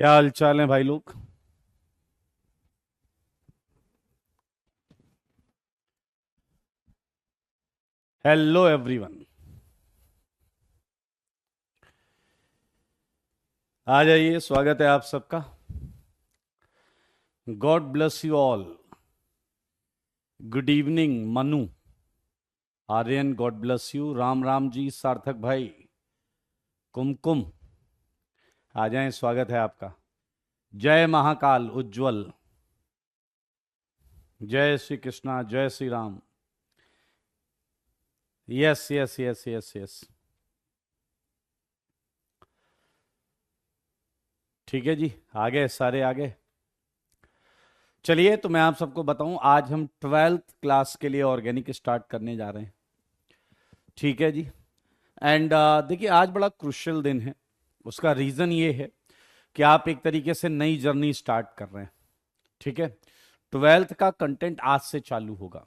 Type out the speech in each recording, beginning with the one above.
क्या हाल चाल है भाई लोग। Hello everyone. आ जाइए, स्वागत है आप सबका। God bless you all. Good evening Manu, Aryan, God bless you. Ram Ram ji, Sarthak भाई, कुमकुम, आ जाएं, स्वागत है आपका। जय महाकाल उज्जवल। जय श्री कृष्णा, जय Shri Ram. Yes yes yes yes yes. ठीक है जी, आ गए, सारे आ गए। चलिए, तो मैं आप सबको बताऊं, आज हम ट्वेल्थ क्लास के लिए ऑर्गेनिक स्टार्ट करने जा रहे हैं। ठीक है जी। एंड देखिए, आज बड़ा क्रुशियल दिन है। उसका रीज़न ये है कि आप एक तरीके से नई जर्नी स्टार्ट कर रहे हैं। ठीक है। ट्वेल्थ का कंटेंट आज से चालू होगा।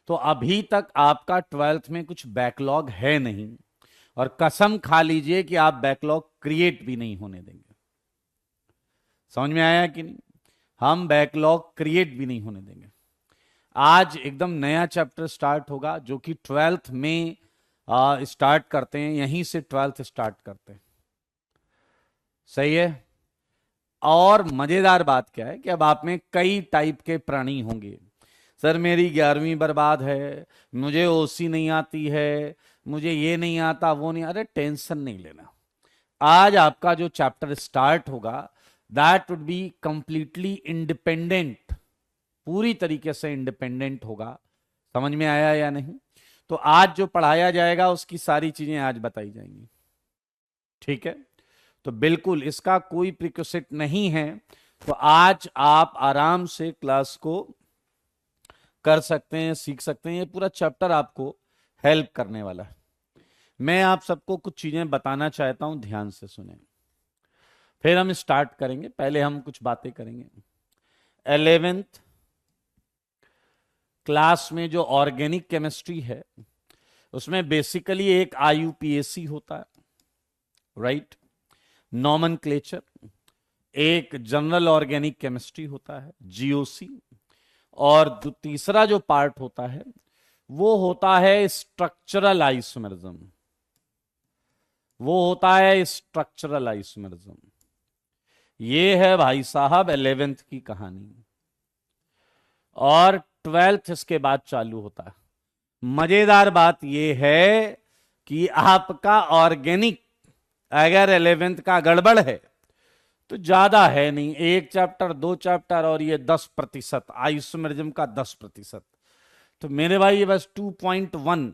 तो अभी तक आपका ट्वेल्थ में कुछ बैकलॉग है नहीं, और कसम खा लीजिए कि आप बैकलॉग क्रिएट भी नहीं होने देंगे। समझ में आया कि नहीं? हम बैकलॉग क्रिएट भी नहीं होने देंगे। आज एकदम नया चैप्टर स्टार्ट होगा, जो कि ट्वेल्थ में स्टार्ट करते हैं, यहीं से ट्वेल्थ स्टार्ट करते हैं। सही है। और मजेदार बात क्या है कि अब आप में कई टाइप के प्राणी होंगे। सर मेरी 11वीं बर्बाद है, मुझे ओसी नहीं आती है, मुझे ये नहीं आता, वो नहीं। अरे टेंशन नहीं लेना। आज आपका जो चैप्टर स्टार्ट होगा, that would be completely independent, पूरी तरीके से इंडिपेंडेंट होगा। समझ में आया या नहीं? तो आज जो पढ़ाया जाएगा उसकी सारी चीजें आज बताई जाएंगी। ठीक है। तो बिल्कुल इसका कोई प्रिक्विजिट नहीं है। तो आज आप आराम से क्लास को कर सकते हैं, सीख सकते हैं। ये पूरा चैप्टर आपको हेल्प करने वाला है। मैं आप सबको कुछ चीजें बताना चाहता हूं, ध्यान से सुने। फिर हम स्टार्ट करेंगे। पहले हम कुछ बातें करेंगे। 11th क्लास में जो ऑर्गेनिक केमिस्ट्री है, उसमें बेसिकली एक आईयूपीएसी होता है, राइट, नॉमनक्लेचर। एक जनरल ऑर्गेनिक केमिस्ट्री होता है, जीओसी। और तीसरा जो पार्ट होता है, वो होता है स्ट्रक्चरल आइसोमेरिज्म। वो होता है स्ट्रक्चरल आइसोमेरिज्म। ये है भाई साहब 11th की कहानी। और ट्वेल्थ इसके बाद चालू होता है। मजेदार बात यह है कि आपका ऑर्गेनिक अगर 11th का गड़बड़ है तो ज्यादा है नहीं, एक चैप्टर, दो चैप्टर, और ये 10%, आइसोमेरिज्म का 10%। तो मेरे भाई ये बस 2.1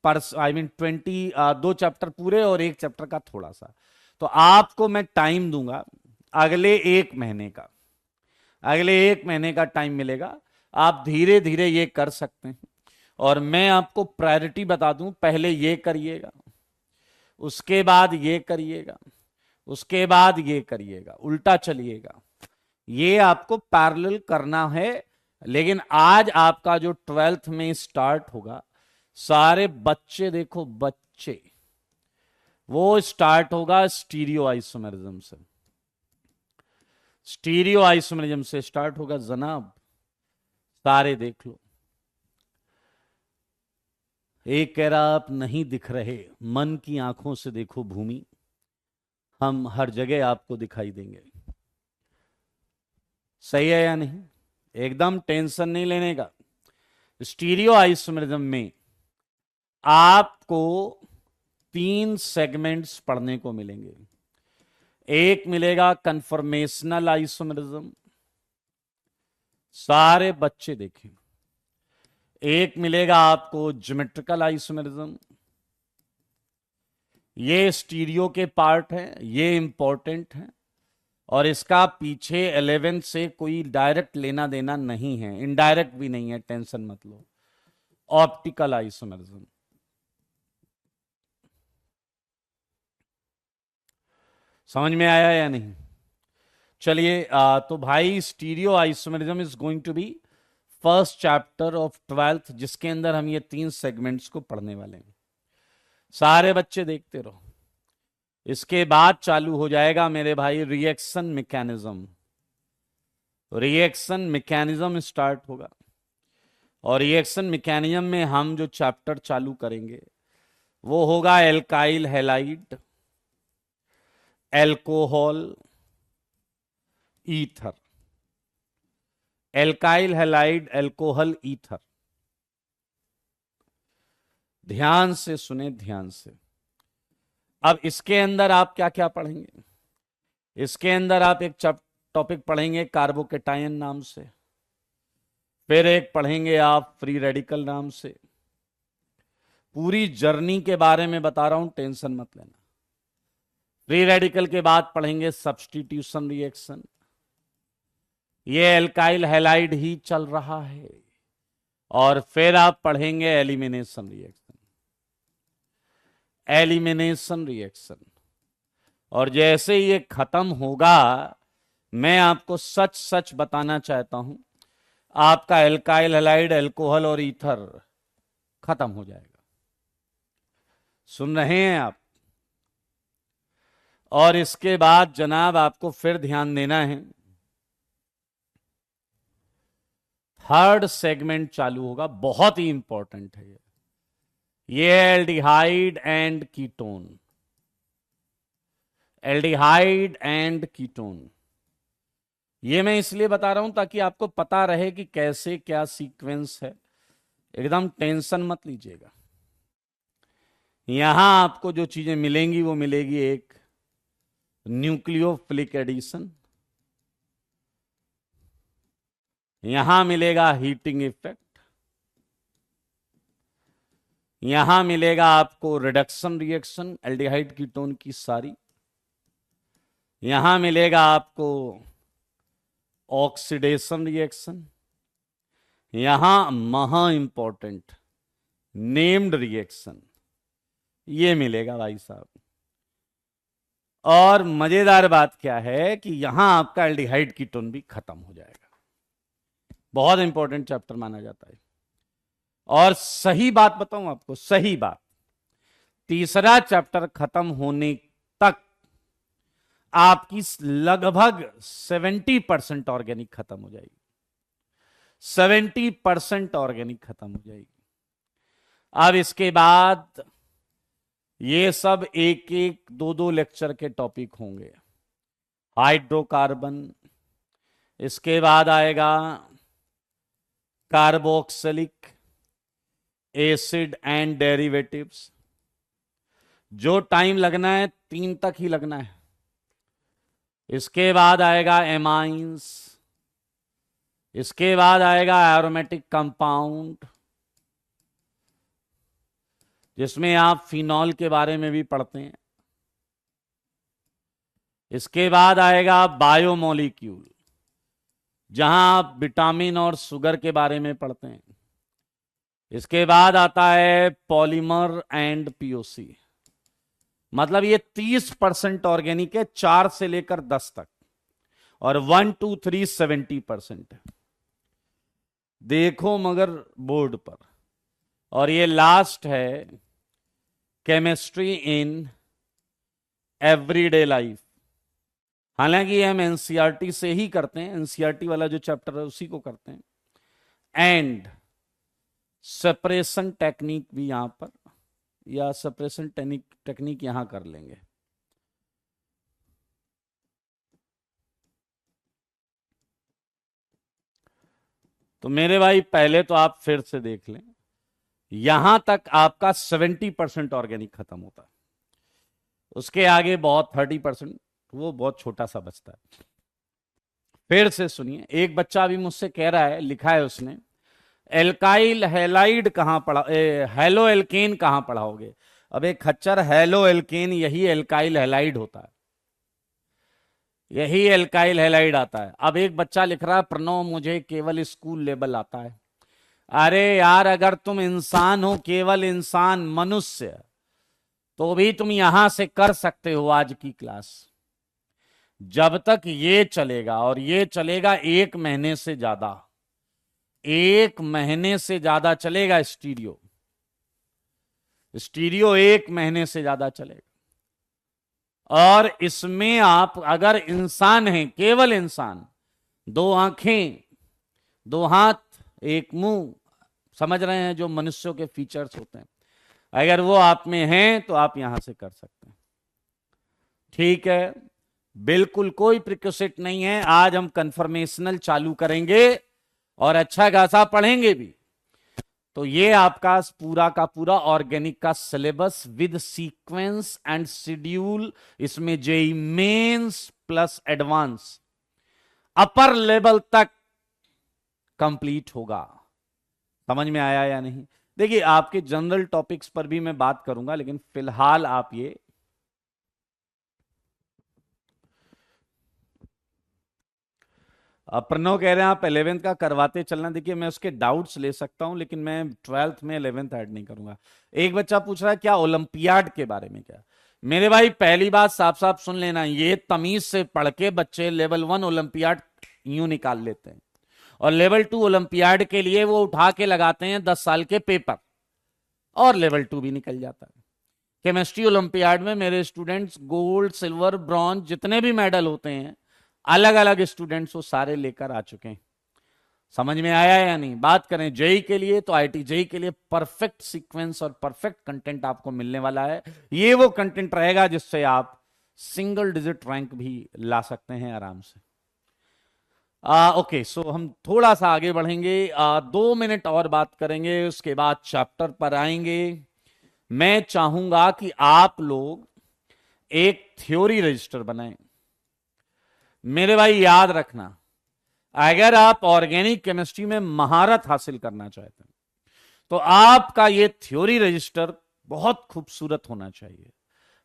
पर, आई मीन 20, दो चैप्टर पूरे और एक चैप्टर का थोड़ा सा। तो आपको मैं टाइम दूंगा अगले एक महीने का। अगले एक महीने का टाइम मिलेगा। आप धीरे धीरे ये कर सकते हैं। और मैं आपको प्रायोरिटी बता दूं, पहले ये करिएगा, उसके बाद ये करिएगा, उसके बाद ये करिएगा, उल्टा चलिएगा। ये आपको पैरेलल करना है। लेकिन आज आपका जो ट्वेल्थ में स्टार्ट होगा, सारे बच्चे देखो, बच्चे, वो स्टार्ट होगा स्टीरियो आइसोमेरिज्म से। स्टीरियो आइसोमेरिज्म से स्टार्ट होगा जनाब। सारे देख लो। एक कह रहा आप नहीं दिख रहे, मन की आंखों से देखो भूमि, हम हर जगह आपको दिखाई देंगे। सही है या नहीं? एकदम टेंशन नहीं लेने का। स्टीरियो आइसोमेरिज्म में आपको 3 सेगमेंट्स पढ़ने को मिलेंगे। एक मिलेगा कन्फर्मेशनल आइसोमेरिज्म, सारे बच्चे देखें। एक मिलेगा आपको ज्योमेट्रिकल आइसोमेरिज्म। ये स्टीरियो के पार्ट हैं, ये इंपॉर्टेंट हैं। और इसका पीछे 11 से कोई डायरेक्ट लेना देना नहीं है, इनडायरेक्ट भी नहीं है, टेंशन मत लो। Optical isomerism. समझ में आया या नहीं? चलिए, तो भाई stereoisomerism is going to be first chapter of twelfth, जिसके अंदर हम ये 3 सेगमेंट्स को पढ़ने वाले हैं। सारे बच्चे देखते रहो। इसके बाद चालू हो जाएगा मेरे भाई reaction mechanism. Reaction mechanism start होगा, और रिएक्शन मैकेनिज्म में हम जो चैप्टर चालू करेंगे वो होगा alkyl halide, alcohol, ether. Alkyl halide, alcohol, ether. ध्यान से सुने, ध्यान से। अब इसके अंदर आप क्या क्या पढ़ेंगे? इसके अंदर आप एक टॉपिक पढ़ेंगे कार्बोकेटायन नाम से, फिर एक पढ़ेंगे आप फ्री रेडिकल नाम से। पूरी जर्नी के बारे में बता रहा हूं, टेंशन मत लेना। फ्री रेडिकल के बाद पढ़ेंगे सब्स्टिट्यूशन रिएक्शन, ये एल्काइल हैलाइड ही चल रहा है। और फिर आप पढ़ेंगे एलिमिनेशन रिएक्शन, एलिमिनेशन रिएक्शन। और जैसे ये खत्म होगा, मैं आपको सच सच बताना चाहता हूं, आपका एल्काइल हैलाइड, एल्कोहल और ईथर खत्म हो जाएगा। सुन रहे हैं आप? और इसके बाद जनाब आपको फिर ध्यान देना है, थर्ड सेगमेंट चालू होगा, बहुत ही इंपॉर्टेंट है ये aldehyde and ketone. Aldehyde and ketone, ये मैं इसलिए बता रहा हूं ताकि आपको पता रहे कि कैसे क्या सीक्वेंस है। एकदम टेंशन मत लीजिएगा। यहां आपको जो चीजें मिलेंगी वो मिलेगी, एक न्यूक्लियोफिलिक एडिशन, यहां मिलेगा हीटिंग इफेक्ट, यहां मिलेगा आपको रिडक्शन रिएक्शन एल्डिहाइड कीटोन की सारी, यहां मिलेगा आपको ऑक्सीडेशन रिएक्शन, यहां महा इंपॉर्टेंट नेम्ड रिएक्शन, ये मिलेगा भाई साहब। और मजेदार बात क्या है कि यहां आपका एल्डिहाइड कीटोन भी खत्म हो जाएगा। बहुत इंपॉर्टेंट चैप्टर माना जाता है। और सही बात बताऊं आपको, सही बात, तीसरा चैप्टर खत्म होने तक आपकी लगभग 70% ऑर्गेनिक खत्म हो जाएगी। 70% ऑर्गेनिक खत्म हो जाएगी। अब इसके बाद ये सब एक एक दो दो लेक्चर के टॉपिक होंगे। हाइड्रोकार्बन, इसके बाद आएगा कार्बोक्सिलिक एसिड एंड डेरिवेटिव्स। जो टाइम लगना है 3 तक ही लगना है। इसके बाद आएगा एमाइंस, इसके बाद आएगा एरोमेटिक कंपाउंड, जिसमें आप फिनॉल के बारे में भी पढ़ते हैं। इसके बाद आएगा बायोमोलिक्यूल, जहां आप विटामिन और शुगर के बारे में पढ़ते हैं। इसके बाद आता है पॉलीमर एंड पीओसी। मतलब ये 30% ऑर्गेनिक है, 4 से लेकर 10 तक, और 1 2 3 70% है। देखो मगर बोर्ड पर। और ये लास्ट है केमिस्ट्री इन एवरीडे लाइफ। हालांकि हम एनसीईआरटी से ही करते हैं, एनसीईआरटी वाला जो चैप्टर है उसी को करते हैं। एंड सेपरेशन टेक्निक भी यहां पर, या सेपरेशन टेक्निक यहां कर लेंगे। तो मेरे भाई पहले तो आप फिर से देख लें, यहां तक आपका 70% ऑर्गेनिक खत्म होता है। उसके आगे बहुत 30%, वो बहुत छोटा सा बचता है। फिर से सुनिए, एक बच्चा अभी मुझसे कह रहा है, लिखा है उसने, एल्काइल हैलाइड कहां पढ़ा, हेलो एल्केन कहां पढ़ाओगे? अब एक खच्चर, हेलो एल्केन यही एल्काइल हैलाइड होता है, यही एल्काइल हैलाइड आता है। अब एक बच्चा लिख रहा है, प्रणव मुझे केवल स्कूल लेवल आता है। अरे यार, अगर तुम इंसान हो, केवल इंसान, मनुष्य, तो भी तुम यहां से कर सकते हो आज की क्लास। जब तक ये चलेगा, और ये चलेगा 1 महीने से ज्यादा, 1 महीने से ज्यादा चलेगा स्टीरियो, स्टीरियो 1 महीने से ज्यादा चलेगा। और इसमें आप अगर इंसान हैं, केवल इंसान, दो आंखें, दो हाथ, एक मुंह, समझ रहे हैं जो मनुष्यों के फीचर्स होते हैं, अगर वो आप में हैं तो आप यहां से कर सकते हैं। ठीक है, बिल्कुल कोई प्रिक्विजिट नहीं है। आज हम कन्फर्मेशनल चालू करेंगे और अच्छा खासा पढ़ेंगे भी। तो ये आपका पूरा का पूरा ऑर्गेनिक का syllabus with sequence and schedule, इसमें JEE mains plus advanced upper level तक कंप्लीट होगा। समझ में आया या नहीं? देखिए, आपके जनरल टॉपिक्स पर भी मैं बात करूंगा, लेकिन फिलहाल आप ये प्रणव कह रहे हैं आप 11th का करवाते चलना। देखिए, मैं उसके डाउट्स ले सकता हूं, लेकिन मैं 12th में 11th ऐड नहीं करूंगा। एक बच्चा पूछ रहा है क्या ओलंपियाड के बारे में क्या। मेरे भाई, पहली बात साफ साफ सुन लेना, ये तमीज से पढ़ के बच्चे लेवल 1 ओलंपियाड यूं निकाल लेते हैं, और लेवल 2 ओलंपियाड के लिए वो उठा के लगाते हैं 10 साल के पेपर, और लेवल 2 भी निकल जाता है। केमिस्ट्री ओलंपियाड में मेरे स्टूडेंट्स गोल्ड, सिल्वर, ब्रॉन्ज, जितने भी मेडल होते हैं, अलग अलग स्टूडेंट्स वो सारे लेकर आ चुके हैं। समझ में आया या नहीं? बात करें जेई के लिए, तो आईटी जेई के लिए परफेक्ट सीक्वेंस और परफेक्ट कंटेंट आपको मिलने वाला है। ये वो कंटेंट रहेगा जिससे आप सिंगल डिजिट रैंक भी ला सकते हैं आराम से। ओके, सो हम थोड़ा सा आगे बढ़ेंगे, 2 मिनट और बात करेंगे, उसके बाद चैप्टर पर आएंगे। मैं चाहूंगा कि आप लोग एक थ्योरी रजिस्टर बनाएं। मेरे भाई याद रखना, अगर आप ऑर्गेनिक केमिस्ट्री में महारत हासिल करना चाहते हैं तो आपका ये थ्योरी रजिस्टर बहुत खूबसूरत होना चाहिए।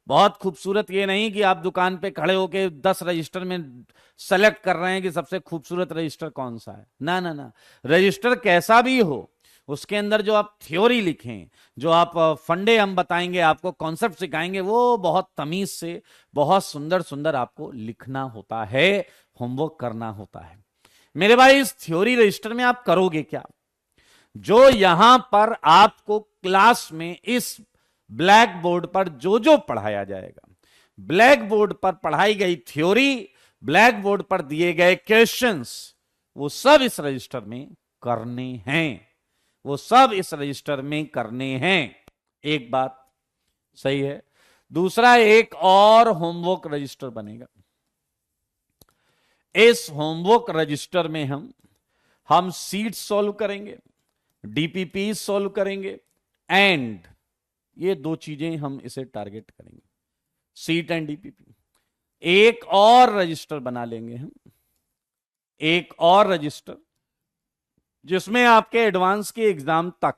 बहुत खूबसूरत ये नहीं कि आप दुकान पे खड़े होके 10 रजिस्टर में सेलेक्ट कर रहे हैं कि सबसे खूबसूरत रजिस्टर कौन सा है। ना ना ना, रजिस्टर कैसा भी हो, उसके अंदर जो आप थ्योरी लिखें, जो आप फंडे हम बताएंगे, आपको कॉन्सेप्ट सिखाएंगे, वो बहुत तमीज से, बहुत सुंदर सुंदर आपको लिखना होता है, होमवर्क करना होता है। मेरे भाई, इस थ्योरी रजिस्टर में आप करोगे क्या? जो यहां पर आपको क्लास में इस ब्लैक बोर्ड पर जो जो पढ़ाया जाएगा, ब्लैक बोर्ड पर पढ़ाई गई थ्योरी, ब्लैक बोर्ड पर दिए गए क्वेश्चंस, वो सब इस रजिस्टर में करने हैं। वो सब इस रजिस्टर में करने हैं। एक बात सही है। दूसरा, एक और होमवर्क रजिस्टर बनेगा। इस होमवर्क रजिस्टर में हम सीट सॉल्व करेंगे, डीपीपी सॉल्व करेंगे, एंड ये दो चीजें हम इसे टारगेट करेंगे, सीट एंड डीपीपी। एक और रजिस्टर बना लेंगे हम, एक और रजिस्टर, जिसमें आपके एडवांस के एग्जाम तक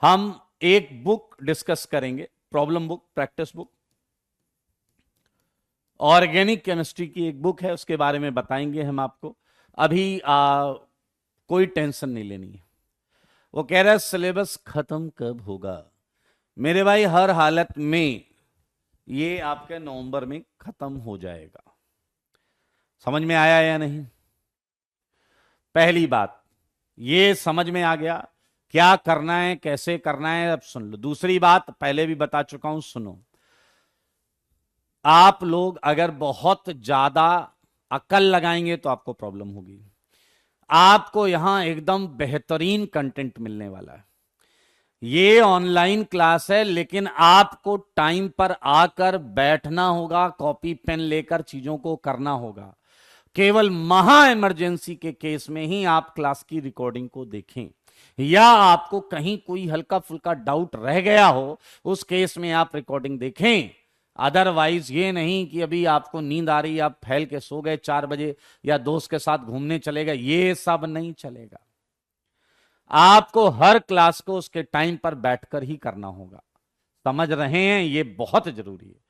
हम एक बुक डिस्कस करेंगे, problem book, practice book. Organic chemistry की एक बुक है, उसके बारे में बताएंगे हम आपको। अभी कोई टेंशन नहीं लेनी है। वो कह रहा है सिलेबस खत्म कब होगा। मेरे भाई, हर हालत में ये आपके नवंबर में खत्म हो जाएगा। समझ में आया या नहीं? पहली बात ये समझ में आ गया, क्या करना है, कैसे करना है, अब सुन लो। दूसरी बात पहले भी बता चुका हूं, सुनो। आप लोग अगर बहुत ज्यादा अकल लगाएंगे तो आपको प्रॉब्लम होगी। आपको यहां एकदम बेहतरीन कंटेंट मिलने वाला है। ये ऑनलाइन क्लास है, लेकिन आपको टाइम पर आकर बैठना होगा, कॉपी पेन लेकर चीजों को करना होगा। केवल महा इमरजेंसी के केस में ही आप क्लास की रिकॉर्डिंग को देखें, या आपको कहीं कोई हल्का फुल्का डाउट रह गया हो, उस केस में आप रिकॉर्डिंग देखें। अदरवाइज ये नहीं कि अभी आपको नींद आ रही, आप फैल के सो गए 4 बजे, या दोस्त के साथ घूमने चले गए, ये सब नहीं चलेगा। आपको हर क्लास को उसके टाइम पर बैठकर ही करना होगा। समझ रहे हैं? ये बहुत जरूरी है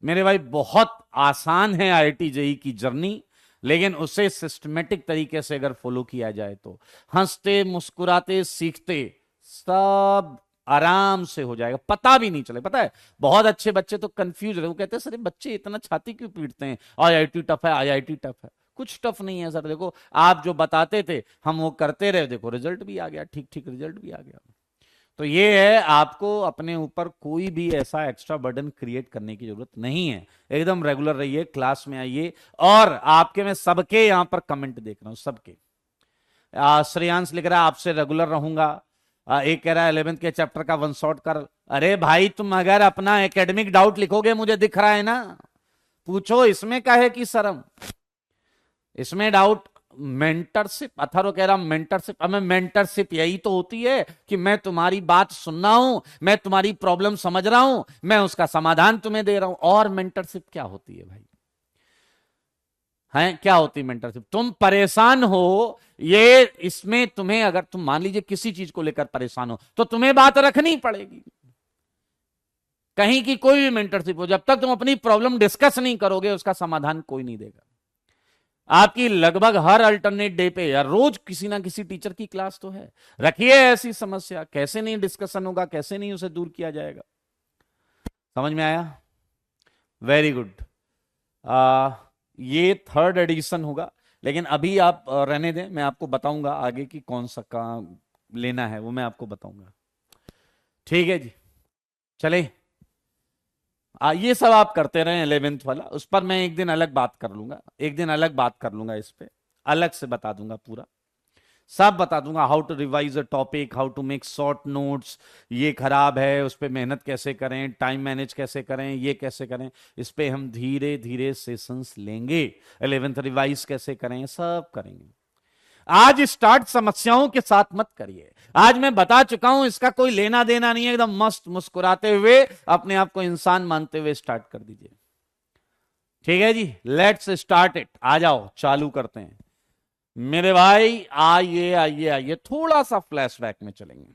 मेरे भाई। बहुत आसान है आईआईटी जेईई की जर्नी, लेकिन उसे सिस्टमेटिक तरीके से अगर फॉलो किया जाए तो हंसते मुस्कुराते सीखते सब आराम से हो जाएगा, पता भी नहीं चले। पता है, बहुत अच्छे बच्चे तो कंफ्यूज रहे, वो कहते हैं सर बच्चे इतना छाती क्यों पीटते हैं, आईआईटी टफ है, आईआईटी टफ है। कुछ टफ नहीं है सर, देखो आप जो बताते थे हम वो करते रहे, देखो रिजल्ट भी आ गया, ठीक ठीक रिजल्ट भी आ गया। तो ये है, आपको अपने ऊपर कोई भी ऐसा एक्स्ट्रा बर्डन क्रिएट करने की जरूरत नहीं है। एकदम रेगुलर रहिए, क्लास में आइए। और आपके मैं सबके यहां पर कमेंट देख रहा हूं, सबके। श्रेयांश लिख रहा है आपसे रेगुलर रहूंगा। एक कह रहा है 11th के चैप्टर का वन शॉट कर। अरे भाई, तुम अगर अपना एकेडमिक डाउट लिखोगे, मुझे दिख रहा है ना, पूछो, इसमें क्या है कि शर्म, इसमें डाउट। मेंटरशिप, अथर्व कह रहा मेंटरशिप, हमें मेंटरशिप यही तो होती है कि मैं तुम्हारी बात सुन रहा हूं, मैं तुम्हारी प्रॉब्लम समझ रहा हूं, मैं उसका समाधान तुम्हें दे रहा हूं। और मेंटरशिप क्या होती है भाई? है क्या होती है मेंटरशिप? तुम परेशान हो, ये इसमें तुम्हें, अगर तुम मान लीजिए किसी चीज को लेकर परेशान हो, तो तुम्हें बात रखनी पड़ेगी। कहीं की कोई भी मेंटरशिप हो, जब तक तुम अपनी प्रॉब्लम डिस्कस नहीं करोगे, उसका समाधान कोई नहीं देगा। आपकी लगभग हर अल्टरनेट डे पे या रोज किसी ना किसी टीचर की क्लास तो है। रखिए ऐसी समस्या, कैसे नहीं डिस्कशन होगा, कैसे नहीं उसे दूर किया जाएगा। समझ में आया? Very good. ये थर्ड एडिशन होगा, लेकिन अभी आप रहने दें, मैं आपको बताऊंगा आगे कि कौन सा काम लेना है, वो मैं आपको बताऊंगा। ठीक है जी, चले। ये सब आप करते रहे 11th वाला, उस पर मैं एक दिन अलग बात कर लूंगा, एक दिन अलग बात कर लूंगा, इस पे अलग से बता दूंगा, पूरा सब बता दूंगा। How to revise a topic, how to make short notes, ये खराब है, उस पर मेहनत कैसे करें, टाइम मैनेज कैसे करें, ये कैसे करें, इस पे हम धीरे धीरे सेशंस लेंगे। 11th रिवाइज कैसे करें, सब करेंगे। आज स्टार्ट समस्याओं के साथ मत करिए। आज मैं बता चुका हूं, इसका कोई लेना देना नहीं है। एकदम मस्त मुस्कुराते हुए, अपने आप को इंसान मानते हुए स्टार्ट कर दीजिए। ठीक है जी, लेट्स स्टार्ट इट। आ जाओ, चालू करते हैं मेरे भाई। आइए आइए आइए, थोड़ा सा फ्लैशबैक में चलेंगे,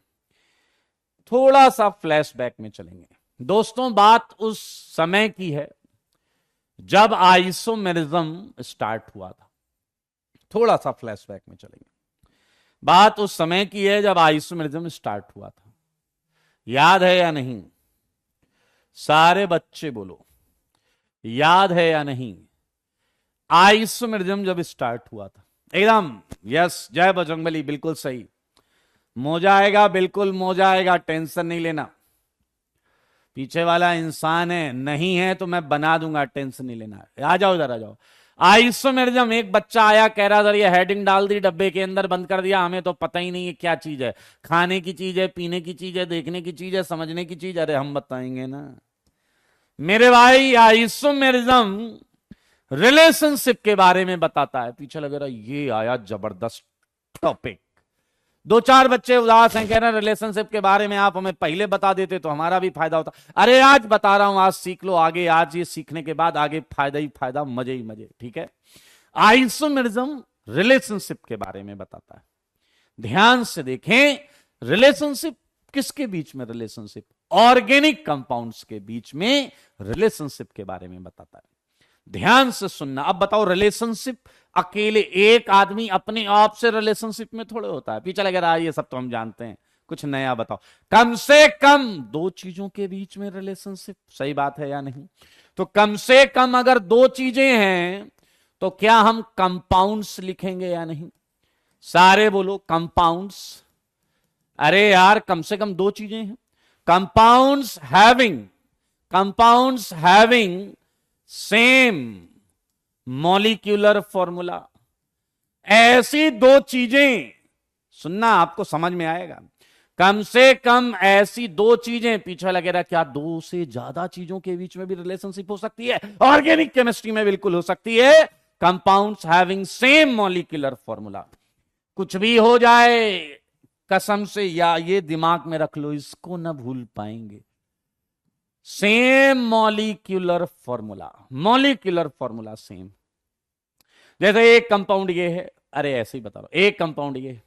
थोड़ा सा फ्लैशबैक में चलेंगे। दोस्तों, बात उस समय की है जब आइसोमेरिज्म स्टार्ट हुआ था। थोड़ा सा फ्लैशबैक में चलेंगे। बात उस समय की है जब आइसोमेरिज्म स्टार्ट हुआ था। याद है या नहीं? सारे बच्चे बोलो, याद है या नहीं? आइसोमेरिज्म जब स्टार्ट हुआ था, एकदम यस, जय बजरंगबली, बिल्कुल सही। मोजा आएगा, बिल्कुल मोजा आएगा, टेंशन नहीं लेना। पीछे वाला इंसान है, नहीं है तो मैं बना दूंगा, टेंशन नहीं लेना। आ जाओ इधर, आ जाओ। आइसोमेरिज्म, एक बच्चा आया, कह रहा था ये हेडिंग डाल दी, डब्बे के अंदर बंद कर दिया, हमें तो पता ही नहीं है क्या चीज है, खाने की चीज है, पीने की चीज है, देखने की चीज है, समझने की चीज। अरे हम बताएंगे ना मेरे भाई। आइसोमेरिज्म रिलेशनशिप के बारे में बताता है। पीछे लग रहा ये आया जबरदस्त टॉपिक। दो चार बच्चे उदास हैं, कह रहे हैं रिलेशनशिप के बारे में आप हमें पहले बता देते तो हमारा भी फायदा होता। अरे आज बता रहा हूं, आज सीख लो, आगे आज ये सीखने के बाद आगे फायदा ही फायदा, मजे ही मजे। ठीक है, आइसोमेरिज्म रिलेशनशिप के बारे में बताता है। ध्यान से देखें, रिलेशनशिप किसके बीच में? रिलेशनशिप ऑर्गेनिक कंपाउंड्स के बीच में रिलेशनशिप के बारे में बताता है। ध्यान से सुनना। अब बताओ, रिलेशनशिप अकेले एक आदमी अपने आप से रिलेशनशिप में थोड़े होता है। पीछे लगे रहा, ये सब तो हम जानते हैं, कुछ नया बताओ। कम से कम दो चीजों के बीच में रिलेशनशिप, सही बात है या नहीं? तो कम से कम अगर दो चीजें हैं तो क्या हम कंपाउंड्स लिखेंगे या नहीं? सारे बोलो कंपाउंड्स। अरे यार, कम से कम दो चीजें हैं। Compounds having same molecular formula. ऐसी दो चीजें, सुनना, आपको समझ में आएगा। कम से कम ऐसी दो चीजें, पीछे लगे रहा, क्या दो से ज्यादा चीजों के बीच में भी रिलेशनशिप हो सकती है? ऑर्गेनिक केमिस्ट्री में बिल्कुल हो सकती है। Compounds having same molecular formula. कुछ भी हो जाए, कसम से, या ये दिमाग में रख लो, इसको ना भूल पाएंगे। Same molecular formula, molecular formula same. जैसे एक कंपाउंड ये है, अरे ऐसे ही बता रहा हूं, एक कंपाउंड ये है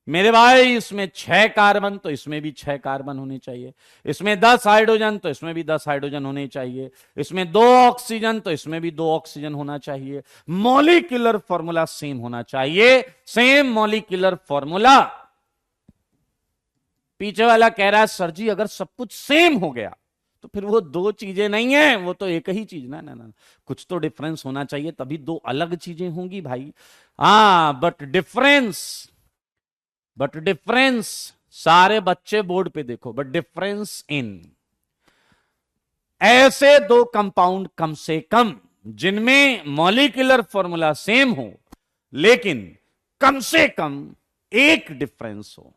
मेरे भाई, इसमें 6 कार्बन तो इसमें भी 6 कार्बन होने चाहिए, इसमें 10 हाइड्रोजन तो इसमें भी 10 हाइड्रोजन होने चाहिए, इसमें 2 ऑक्सीजन तो इसमें भी 2 ऑक्सीजन होना चाहिए। मॉलिक्यूलर फॉर्मूला सेम होना चाहिए, सेम मॉलिक्यूलर फॉर्मूला। पीछे वाला कह रहा है सर जी, अगर सब कुछ सेम हो गया तो फिर वो दो चीजें नहीं है, वो तो एक ही चीज ना। ना ना, कुछ तो डिफरेंस होना चाहिए, तभी दो अलग चीजें होंगी भाई। हाँ, बट डिफरेंस सारे बच्चे बोर्ड पे देखो, बट डिफरेंस इन, ऐसे दो कंपाउंड कम से कम जिनमें मॉलिक्यूलर फॉर्मूला सेम हो लेकिन कम से कम एक डिफरेंस हो,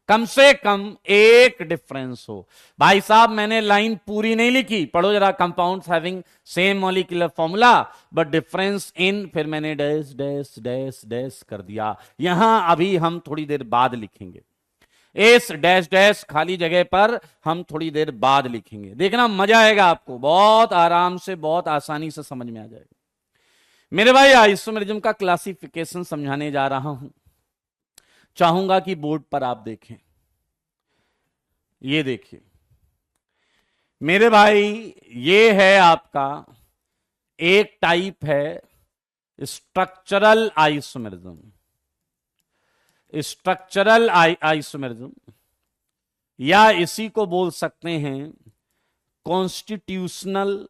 कम से कम एक डिफरेंस हो। भाई साहब मैंने लाइन पूरी नहीं लिखी, पढ़ो जरा। Compounds having same molecular formula but difference इन, फिर मैंने डैश डैश डैश डैश कर दिया। यहां अभी हम थोड़ी देर बाद लिखेंगे, इस डैश डैश खाली जगह पर हम थोड़ी देर बाद लिखेंगे। देखना मजा आएगा आपको, बहुत आराम से बहुत आसानी से समझ में आ जाएगा। मेरे भाई आइसोमेरिज्म का क्लासिफिकेशन समझाने जा रहा हूं, चाहूंगा कि बोर्ड पर आप देखें। ये देखिए मेरे भाई, ये है आपका एक टाइप है स्ट्रक्चरल आइसोमेरिज्म, स्ट्रक्चरल आइसोमेरिज्म, या इसी को बोल सकते हैं कॉन्स्टिट्यूशनल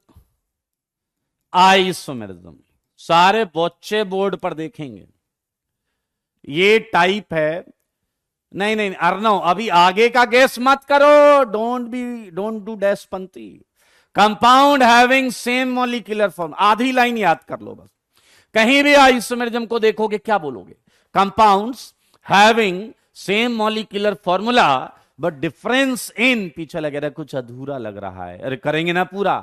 आइसोमेरिज्म। सारे बच्चे बोर्ड पर देखेंगे, ये टाइप है। नहीं नहीं अर्नव, अभी आगे का गेस मत करो, don't do dash पंती। Compound having same molecular form, आधी लाइन याद कर लो बस। कहीं भी आइसोमेरिज्म को देखोगे क्या बोलोगे? Compounds having same molecular formula but difference इन, पीछे लगे रहा कुछ अधूरा लग रहा है। अरे करेंगे ना पूरा।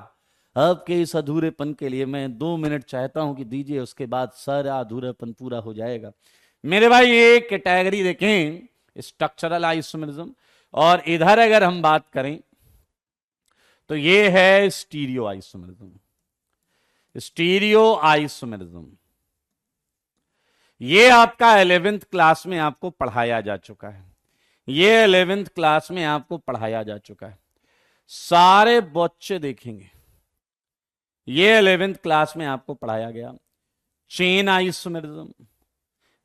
आपके इस अधूरेपन के लिए मैं 2 मिनट चाहता हूं कि दीजिए, उसके बाद सारा अधूरापन पूरा हो जाएगा। मेरे भाई ये कैटेगरी देखें स्ट्रक्चरल आइसोमेरिज्म, और इधर अगर हम बात करें तो ये है स्टीरियो आइसोमेरिज्म। स्टीरियो आइसोमेरिज्म ये आपका 11th क्लास में आपको पढ़ाया जा चुका है, ये 11th क्लास में आपको पढ़ाया जा चुका है। सारे बच्चे देखेंगे, ये 11th क्लास में आपको पढ़ाया गया। चेन आइसोमेरिज्म,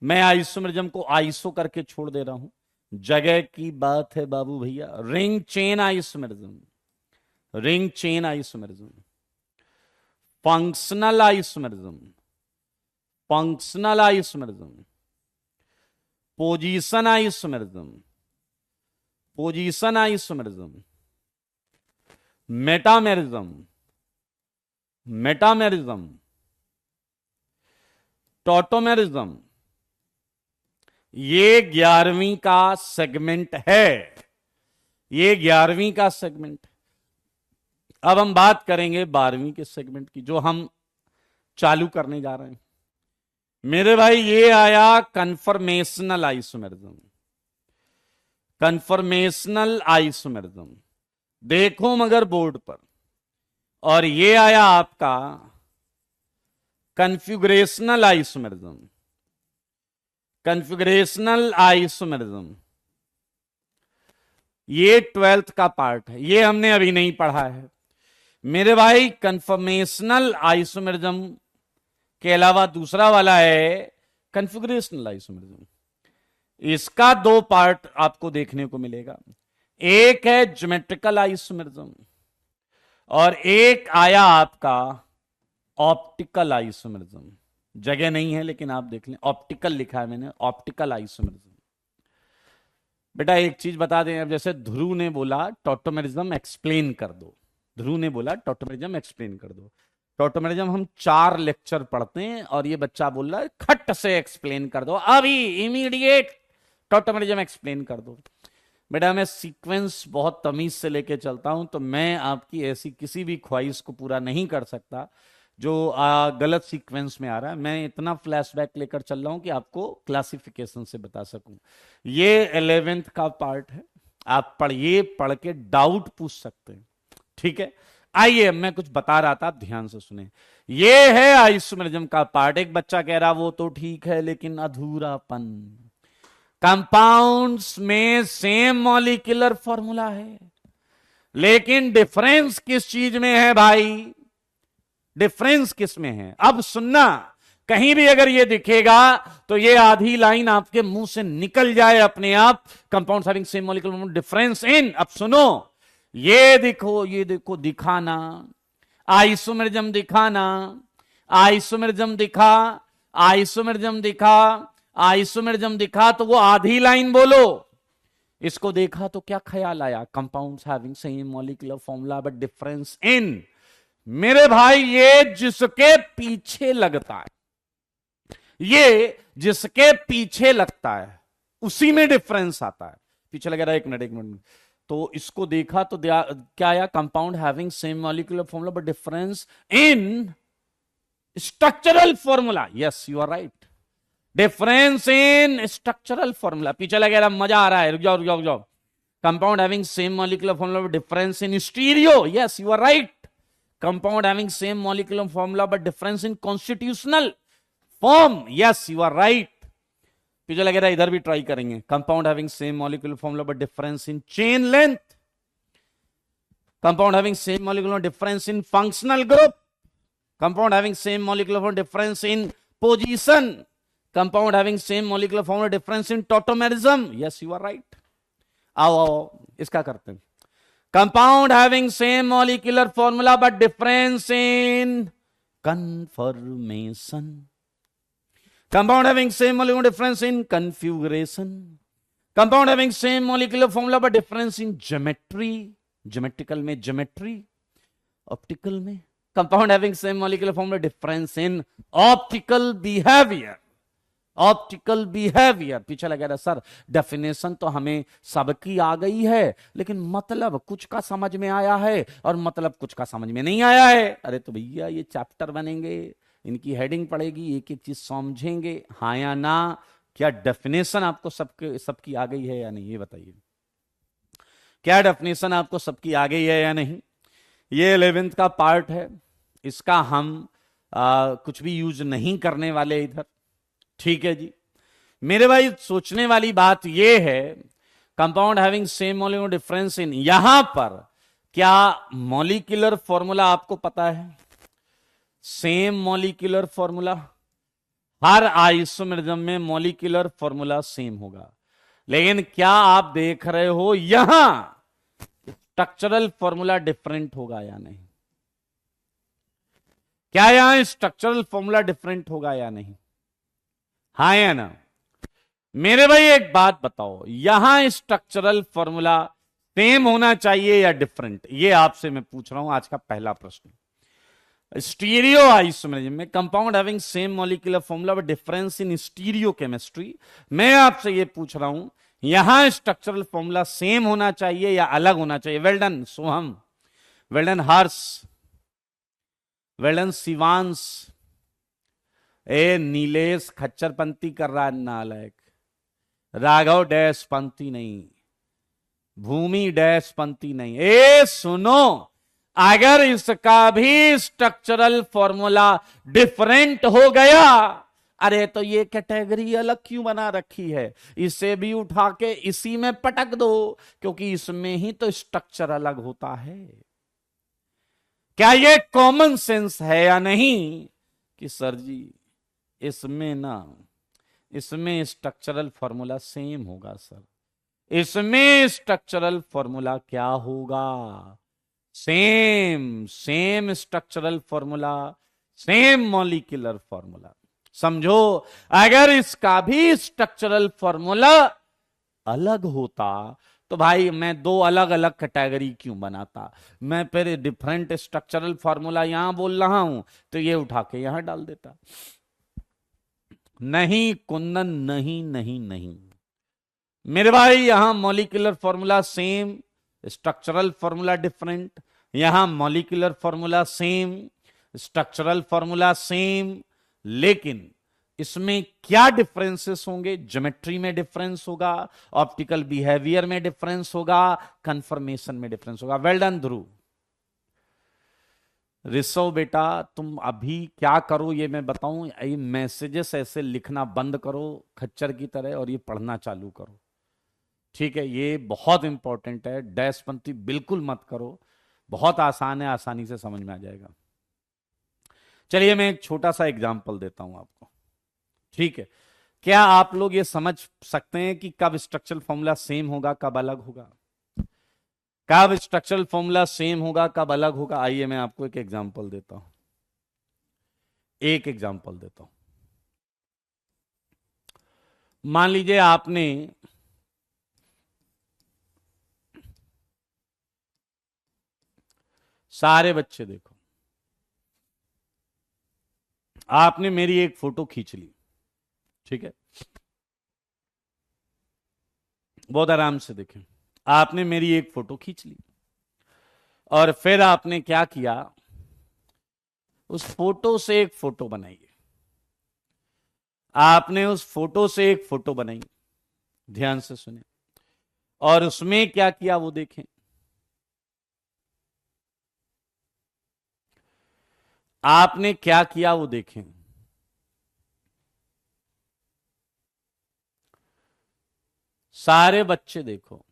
मैं आइसोमेरिज्म को आइसो करके छोड़ दे रहा हूं, जगह की बात है बाबू भैया। Ring chain isomerism, ring chain isomerism, functional isomerism, functional isomerism, position isomerism, position isomerism, metamerism, metamerism, tautomerism. ये 11वीं का सेगमेंट है, ये 11वीं का सेगमेंट। अब हम बात करेंगे 12वीं के सेगमेंट की, जो हम चालू करने जा रहे हैं। मेरे भाई ये आया कन्फर्मेशनल आइसोमेरिज्म, कन्फर्मेशनल आइसोमेरिज्म, देखो मगर बोर्ड पर। और ये आया आपका कन्फिगरेशनल आइसोमेरिज्म, कन्फिगरेशनल आइसोमेरिज्म। ये 12th का पार्ट है, ये हमने अभी नहीं पढ़ा है मेरे भाई। कन्फर्मेशनल आइसोमेरिज्म के अलावा दूसरा वाला है कन्फिगरेशनल आइसोमेरिज्म। इसका 2 पार्ट आपको देखने को मिलेगा, एक है ज्योमेट्रिकल आइसोमेरिज्म और एक आया आपका ऑप्टिकल आइसोमेरिज्म। जगह नहीं है लेकिन आप देख लें, ऑप्टिकल लिखा है मैंने, ऑप्टिकल आइसोमेरिज्म। बेटा एक चीज बता दें, अब जैसे ध्रुव ने बोला टॉटोमेरिज्म एक्सप्लेन कर दो, ध्रुव ने बोला टॉटोमेरिज्म एक्सप्लेन कर दो। टॉटोमेरिज्म हम 4 लेक्चर पढ़ते हैं और ये बच्चा बोल रहा है खट से एक्सप्लेन कर दो, अभी इमीडिएट टॉटोमेरिज्म एक्सप्लेन कर दो। बेटा मैं सीक्वेंस बहुत तमीज से लेके चलता हूं, तो मैं आपकी ऐसी किसी भी ख्वाहिश को पूरा नहीं कर सकता जो गलत सीक्वेंस में आ रहा है। मैं इतना फ्लैशबैक लेकर चल रहा हूं कि आपको क्लासिफिकेशन से बता सकूं। ये 11th का पार्ट है, आप पढ़िए, पढ़ के डाउट पूछ सकते हैं, ठीक है। आइए मैं कुछ बता रहा था, ध्यान से सुने। ये है आइसोमेरिज्म का पार्ट। एक बच्चा कह रहा वो तो ठीक है लेकिन अधूरापन। कंपाउंड्स में सेम मॉलिक्यूलर फॉर्मूला है लेकिन डिफरेंस किस चीज में है भाई? डिफरेंस किस में है? अब सुनना, कहीं भी अगर ये दिखेगा तो ये आधी लाइन आपके मुंह से निकल जाए अपने आप। Compounds having same molecular difference इन, अब सुनो, ये देखो, ये देखो, दिखाना आइसोमेरिज्म, दिखाना आइसोमेरिज्म, दिखा आइसोमेरिज्म, दिखा आइसोमेरिज्म, दिखा, तो वो आधी लाइन बोलो। इसको देखा तो क्या ख्याल आया? Compounds having same molecular formula but difference इन। मेरे भाई ये जिसके पीछे लगता है, ये जिसके पीछे लगता है उसी में डिफरेंस आता है। पीछे लगा रहा, एक मिनट एक मिनट। तो इसको देखा तो क्या आया? Compound having same molecular formula but difference in structural formula. Yes you are right, difference in structural formula. पीछे लगा रहा, मजा आ रहा है, रुक जाओ रुक जाओ रुक जाओ। Compound having same molecular formula but difference in stereo. Yes you are right, compound having same molecular formula but difference in constitutional form. Yes you are right. पीछे लगे रहा, इधर भी ट्राई करेंगे। Compound having same molecular formula but difference in chain length. Compound having same molecular difference in functional group. Compound having same molecular formula difference in position. Compound having same molecular formula difference in tautomerism. Yes you are right. आओ आओ इसका करते हैं। Compound having same molecular formula but difference in conformation. Compound having same molecular difference in configuration. Compound having same molecular formula but difference in geometry. Geometrical में geometry, optical में. Compound having same molecular formula difference in optical behavior. Optical behaviour. पीछे लगा रहा sir, definition तो हमें सबकी आ गई है, लेकिन मतलब कुछ का समझ में आया है और मतलब कुछ का समझ में नहीं आया है। अरे तो भैया ये चैप्टर बनेंगे, इनकी हेडिंग पड़ेगी, एक एक चीज समझेंगे, हाँ या ना। क्या डेफिनेशन आपको सबकी आ गई है या नहीं, ये बताइए। क्या डेफिनेशन आपको सबकी आ गई है या नहीं? ये 11th का पार्ट है, इसका हम कुछ भी यूज नहीं करने वाले इधर, ठीक है जी। मेरे भाई सोचने वाली बात यह है, compound having same molecular difference इन, यहां पर क्या मॉलिक्यूलर फॉर्मूला आपको पता है? सेम मॉलिक्यूलर फॉर्मूला, हर आइसोमेरिज्म में मॉलिक्यूलर फॉर्मूला सेम होगा, लेकिन क्या आप देख रहे हो यहां स्ट्रक्चरल फॉर्मूला डिफरेंट होगा या नहीं? क्या यहां स्ट्रक्चरल फॉर्मूला डिफरेंट होगा या नहीं? हाँ या ना? मेरे भाई एक बात बताओ, यहां स्ट्रक्चरल फॉर्मूला सेम होना चाहिए या डिफरेंट? ये आपसे मैं पूछ रहा हूं, आज का पहला प्रश्न। स्टीरियो आइसोमेरिज्म में compound having same molecular formula but difference in stereo chemistry, मैं आपसे ये पूछ रहा हूं यहां स्ट्रक्चरल फॉर्मूला सेम होना चाहिए या अलग होना चाहिए? वेल डन सोहम, वेल डन हर्ष, वेल डन शिवांश। ए नीलेश खच्चर पंथी कर रहा है नालायक। राघव डैश पंथी नहीं, भूमि डैश पंथी नहीं। ए सुनो, अगर इसका भी स्ट्रक्चरल फॉर्मूला डिफरेंट हो गया, अरे तो ये कैटेगरी अलग क्यों बना रखी है? इसे भी उठा के इसी में पटक दो, क्योंकि इसमें ही तो स्ट्रक्चर अलग होता है। क्या ये कॉमन सेंस है या नहीं कि सर जी इसमें ना, इसमें स्ट्रक्चरल फॉर्मूला सेम होगा सर, इसमें स्ट्रक्चरल फॉर्मूला क्या होगा? Same, same structural formula, same molecular formula. समझो, अगर इसका भी स्ट्रक्चरल फॉर्मूला अलग होता तो भाई मैं दो अलग अलग कैटेगरी क्यों बनाता? मैं फिर डिफरेंट स्ट्रक्चरल फॉर्मूला यहां बोल रहा हूं तो ये उठा के यहां डाल देता। नहीं कुंदन, नहीं नहीं नहीं मेरे भाई, यहां molecular formula same, structural formula different. यहां molecular formula same, structural formula same, लेकिन इसमें क्या डिफरेंसेस होंगे? ज्योमेट्री में डिफरेंस होगा, ऑप्टिकल बिहेवियर में डिफरेंस होगा, कंफर्मेशन में डिफरेंस होगा। Well done Dhruv. ऋषव बेटा तुम अभी क्या करो ये मैं बताऊं, ये मैसेजेस ऐसे लिखना बंद करो खच्चर की तरह और ये पढ़ना चालू करो, ठीक है? ये बहुत इंपॉर्टेंट है। डैशपंथी बिल्कुल मत करो, बहुत आसान है, आसानी से समझ में आ जाएगा। चलिए मैं एक छोटा सा एग्जांपल देता हूं आपको, ठीक है? क्या आप लोग ये समझ सकते हैं कि कब स्ट्रक्चरल फॉर्मूला सेम होगा, कब अलग होगा? कब स्ट्रक्चरल फॉर्मूला सेम होगा, कब अलग होगा? आइए मैं आपको एक एग्जांपल देता हूं, एक एग्जांपल देता हूं। मान लीजिए आपने सारे बच्चे देखो, आपने मेरी एक फोटो खींच ली, ठीक है, बहुत आराम से देखें, आपने मेरी एक फोटो खींच ली और फिर आपने क्या किया, उस फोटो से एक फोटो बनाई। आपने उस फोटो से एक फोटो बनाई, ध्यान से सुने, और उसमें क्या किया वो देखें। आपने क्या किया वो देखें। सारे बच्चे देखो,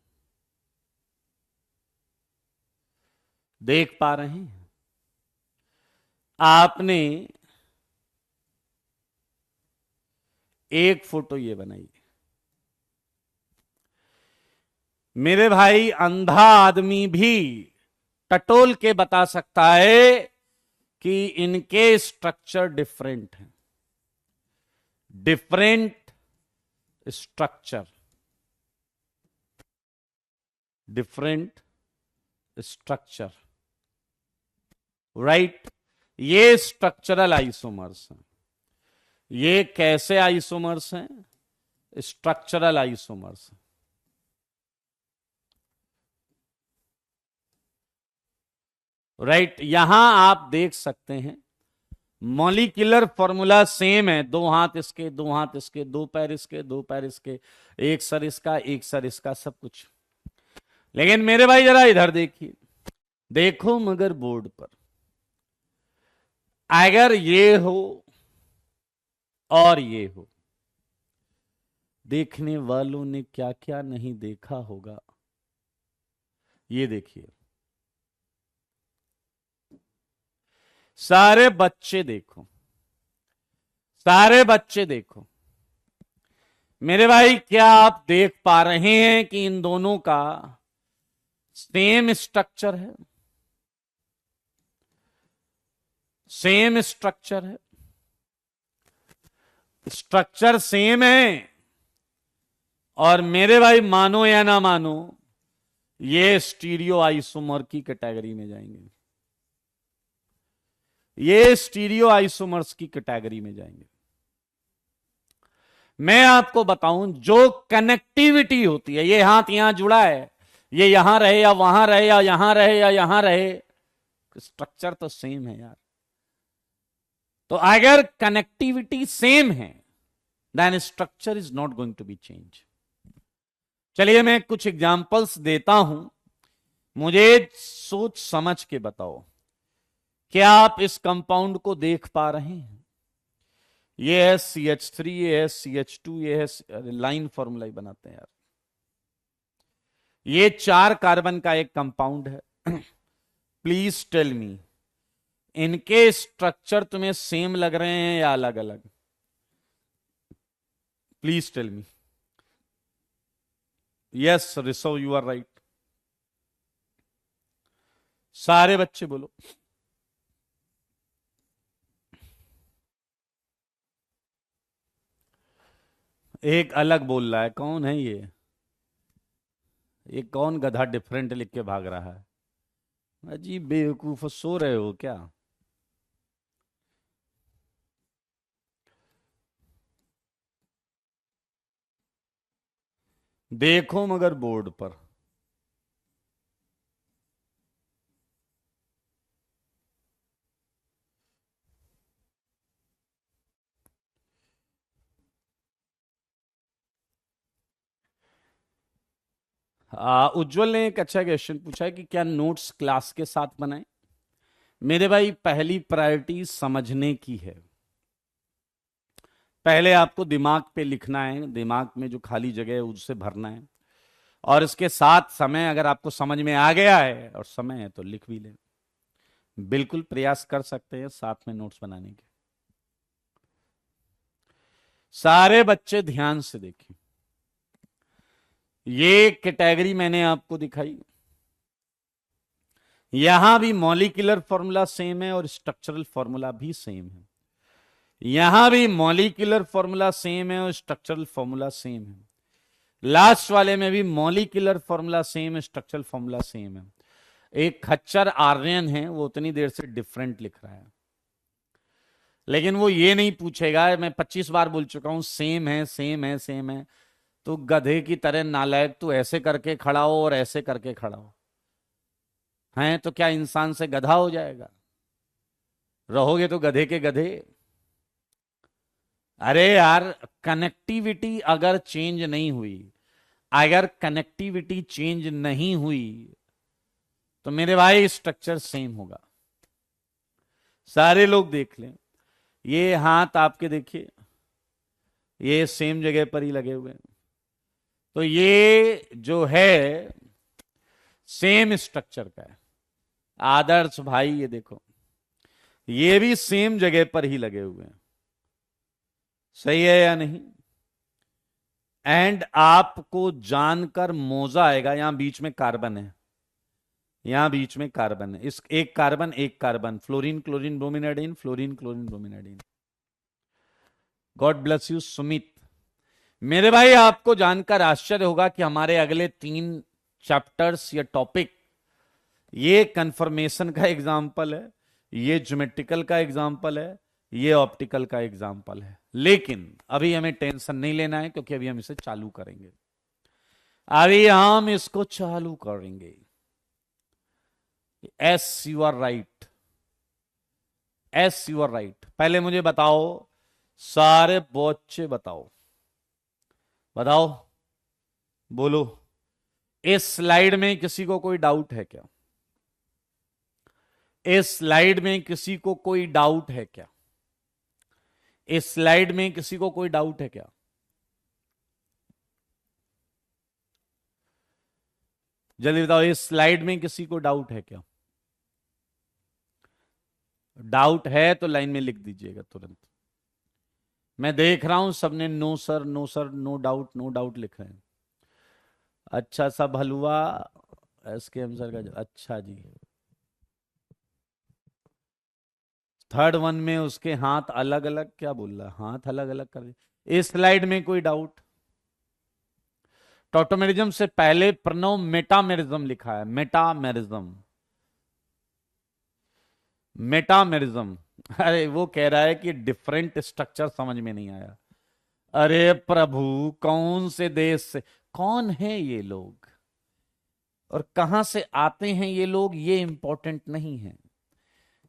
देख पा रहे हैं, आपने एक फोटो ये बनाई। मेरे भाई, अंधा आदमी भी टटोल के बता सकता है कि इनके स्ट्रक्चर डिफरेंट हैं, different structure, different structure, right. ये स्ट्रक्चरल आइसोमर्स हैं। ये कैसे आइसोमर्स हैं? Structural isomers. राइट, यहां आप देख सकते हैं मॉलिक्यूलर फॉर्मूला सेम है, दो हाथ इसके, दो हाथ इसके, दो पैर इसके, दो पैर इसके, एक सर इसका, एक सर इसका, सब कुछ। लेकिन मेरे भाई जरा इधर देखिए, देखो मगर बोर्ड पर, अगर ये हो और ये हो, देखने वालों ने क्या क्या नहीं देखा होगा। ये देखिए, सारे बच्चे देखो, सारे बच्चे देखो, मेरे भाई क्या आप देख पा रहे हैं कि इन दोनों का सेम स्ट्रक्चर है? सेम स्ट्रक्चर है, स्ट्रक्चर सेम है। और मेरे भाई मानो या ना मानो, ये स्टीरियो आइसोमर की कैटेगरी में जाएंगे, ये स्टीरियो आइसोमर्स की कैटेगरी में जाएंगे। मैं आपको बताऊं, जो कनेक्टिविटी होती है, ये हाथ यहां जुड़ा है, ये यहां रहे या वहां रहे या यहां रहे या यहां रहे, स्ट्रक्चर तो सेम है यार। तो अगर कनेक्टिविटी सेम है, then structure is not going to be change. चलिए मैं कुछ एग्जांपल्स देता हूं, मुझे सोच समझ के बताओ, क्या आप इस कंपाउंड को देख पा रहे हैं? ये है CH3, ये है CH2, ये है, लाइन फॉर्मूला ही बनाते हैं यार। ये 4 कार्बन का एक कंपाउंड है। प्लीज टेल मी, इनके स्ट्रक्चर तुम्हें सेम लग रहे हैं या अलग अलग? Please tell me. Yes Rishav, you are right. सारे बच्चे बोलो। एक अलग बोल रहा है, कौन है ये कौन गधा डिफरेंट लिख के भाग रहा है? अजीब बेवकूफ, सो रहे हो क्या? देखो मगर बोर्ड पर, उज्जवल ने एक अच्छा क्वेश्चन पूछा है कि क्या नोट्स क्लास के साथ बनाएं। मेरे भाई, पहली प्रायोरिटी समझने की है। पहले आपको दिमाग पे लिखना है, दिमाग में जो खाली जगह है उससे भरना है, और इसके साथ समय, अगर आपको समझ में आ गया है और समय है तो लिख भी लें। बिल्कुल प्रयास कर सकते हैं साथ में नोट्स बनाने के। सारे बच्चे ध्यान से देखें, ये कैटेगरी मैंने आपको दिखाई, यहां भी मॉलिक्यूलर फॉर्मूला सेम है और स्ट्रक्चरल फॉर्मूला भी सेम है। यहां भी मॉलिक्यूलर फॉर्मूला सेम है और स्ट्रक्चरल फॉर्मूला सेम है। लास्ट वाले में भी मॉलिक्यूलर फॉर्मूला सेम है, स्ट्रक्चरल फॉर्मूला सेम है। एक खच्चर आर्यन है, वो उतनी देर से डिफरेंट लिख रहा है, लेकिन वो ये नहीं पूछेगा, मैं 25 बार बोल चुका हूं सेम है सेम है सेम है। तो गधे की तरह नालायक, तू ऐसे करके खड़ा हो और ऐसे करके खड़ा हो, हैं तो क्या इंसान से गधा हो जाएगा? रहोगे तो गधे के गधे। अरे यार, कनेक्टिविटी अगर चेंज नहीं हुई, अगर कनेक्टिविटी चेंज नहीं हुई तो मेरे भाई स्ट्रक्चर सेम होगा। सारे लोग देख लें, ये हाथ आपके देखिए, ये सेम जगह पर ही लगे हुए हैं, तो ये जो है सेम स्ट्रक्चर का है। आदर्श भाई ये देखो, ये भी सेम जगह पर ही लगे हुए हैं, सही है या नहीं? एंड आपको जानकर मौजा आएगा, यहां बीच में कार्बन है, यहां बीच में कार्बन है, इस एक carbon, fluorine chlorine bromine fluorine chlorine bromine. God bless you Sumit. मेरे भाई आपको जानकर आश्चर्य होगा कि हमारे अगले 3 चैप्टर्स या टॉपिक, ये कंफर्मेशन का एग्जाम्पल है, ये ज्योमेट्रिकल का एग्जाम्पल है, ये ऑप्टिकल का एग्जाम्पल है। लेकिन अभी हमें टेंशन नहीं लेना है, क्योंकि अभी हम इसे चालू करेंगे, अभी हम इसको चालू करेंगे। Yes you are right, yes you are right. पहले मुझे बताओ, सारे बच्चे बताओ, बताओ, बोलो, इस स्लाइड में किसी को कोई डाउट है क्या? इस स्लाइड में किसी को कोई डाउट है क्या? इस स्लाइड में किसी को कोई डाउट है क्या? जल्दी बताओ, इस स्लाइड में किसी को डाउट है क्या? डाउट है तो लाइन में लिख दीजिएगा तुरंत। मैं देख रहा हूं सबने no sir no sir no doubt no doubt लिख रहे हैं। अच्छा, सब हलवा एसके एम सर का, अच्छा जी। थर्ड वन में उसके हाथ अलग अलग, क्या बोल रहा, हाथ अलग अलग कर दिए। इस स्लाइड में कोई डाउट? टॉटोमेरिज्म से पहले प्रणव मेटामेरिज्म लिखा है, मेटामेरिज्म, मेटामेरिज्म। अरे वो कह रहा है कि डिफरेंट स्ट्रक्चर समझ में नहीं आया। अरे प्रभु, कौन से देश से, कौन है ये लोग और कहां से आते हैं ये लोग, ये इंपॉर्टेंट नहीं है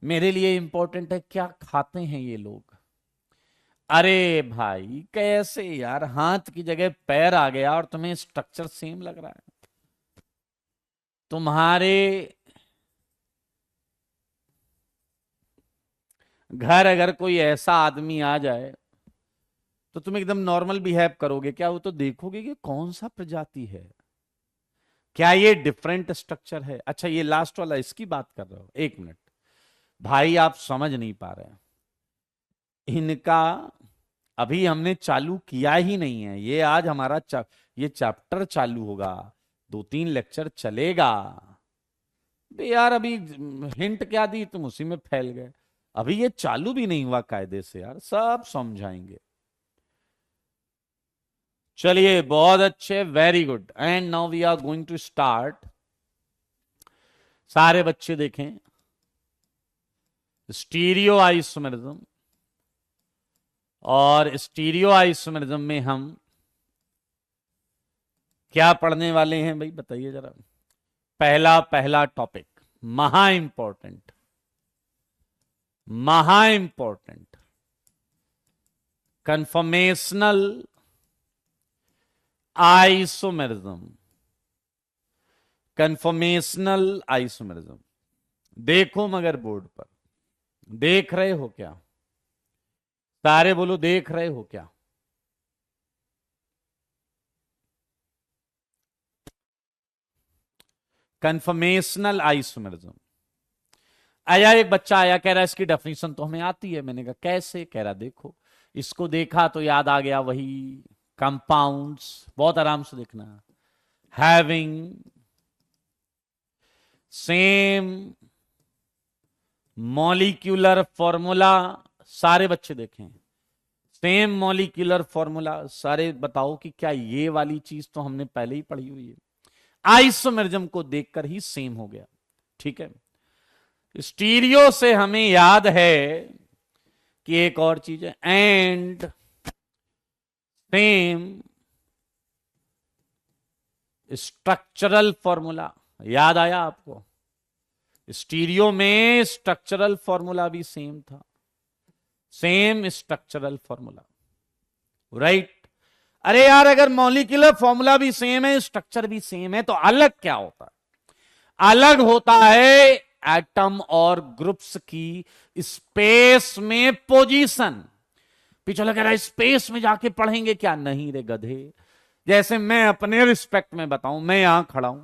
मेरे लिए, इंपॉर्टेंट है क्या खाते हैं ये लोग। अरे भाई कैसे यार, हाथ की जगह पैर आ गया और तुम्हें स्ट्रक्चर सेम लग रहा है? तुम्हारे घर अगर कोई ऐसा आदमी आ जाए तो तुम एकदम नॉर्मल बिहेव करोगे क्या? वो तो देखोगे कि कौन सा प्रजाति है, क्या ये डिफरेंट स्ट्रक्चर है। अच्छा, ये लास्ट वाला इसकी बात कर रहे हो, एक मिनट भाई, आप समझ नहीं पा रहे हैं, इनका अभी हमने चालू किया ही नहीं है, ये आज हमारा ये चैप्टर चालू होगा, 2-3 लेक्चर चलेगा। बे यार, अभी हिंट क्या दी, तुम उसी में फैल गए। अभी ये चालू भी नहीं हुआ कायदे से यार, सब समझाएंगे। चलिए, बहुत अच्छे, very good. And now we are going to start. सारे बच्चे देखें, स्टीरियो आइसोमेरिज्म, और स्टीरियो आइसोमेरिज्म में हम क्या पढ़ने वाले हैं भाई, बताइए जरा। पहला पहला टॉपिक, महा इंपॉर्टेंट, महा important, conformational isomerism, conformational isomerism. देखो मगर बोर्ड पर, देख रहे हो क्या? सारे बोलो, देख रहे हो क्या? Conformational isomerism. आया एक बच्चा आया, कह रहा है इसकी डेफिनेशन तो हमें आती है। मैंने कहा कैसे? कह रहा देखो, इसको देखा तो याद आ गया वही कंपाउंड्स, बहुत आराम से देखना, हैविंग सेम मॉलिक्यूलर फॉर्मूला। सारे बच्चे देखें, सेम मॉलिक्यूलर फॉर्मूला। सारे बताओ कि क्या ये वाली चीज तो हमने पहले ही पढ़ी हुई है? आइसोमेरिज्म को देखकर ही सेम हो गया। ठीक है। स्टीरियो से हमें याद है कि एक और चीज है, एंड सेम स्ट्रक्चरल फॉर्मूला। याद आया आपको? स्टीरियो में स्ट्रक्चरल फॉर्मूला भी सेम था, सेम स्ट्रक्चरल फॉर्मूला, राइट। अरे यार, अगर मॉलिक्यूलर फॉर्मूला भी सेम है, स्ट्रक्चर भी सेम है, तो अलग क्या होता है? अलग होता है एटम और ग्रुप्स की स्पेस में पोजीशन। पीछे लग रहा है स्पेस में जाके पढ़ेंगे क्या? नहीं रे गधे। जैसे मैं अपने रिस्पेक्ट में बताऊं, मैं यहां खड़ा हूं,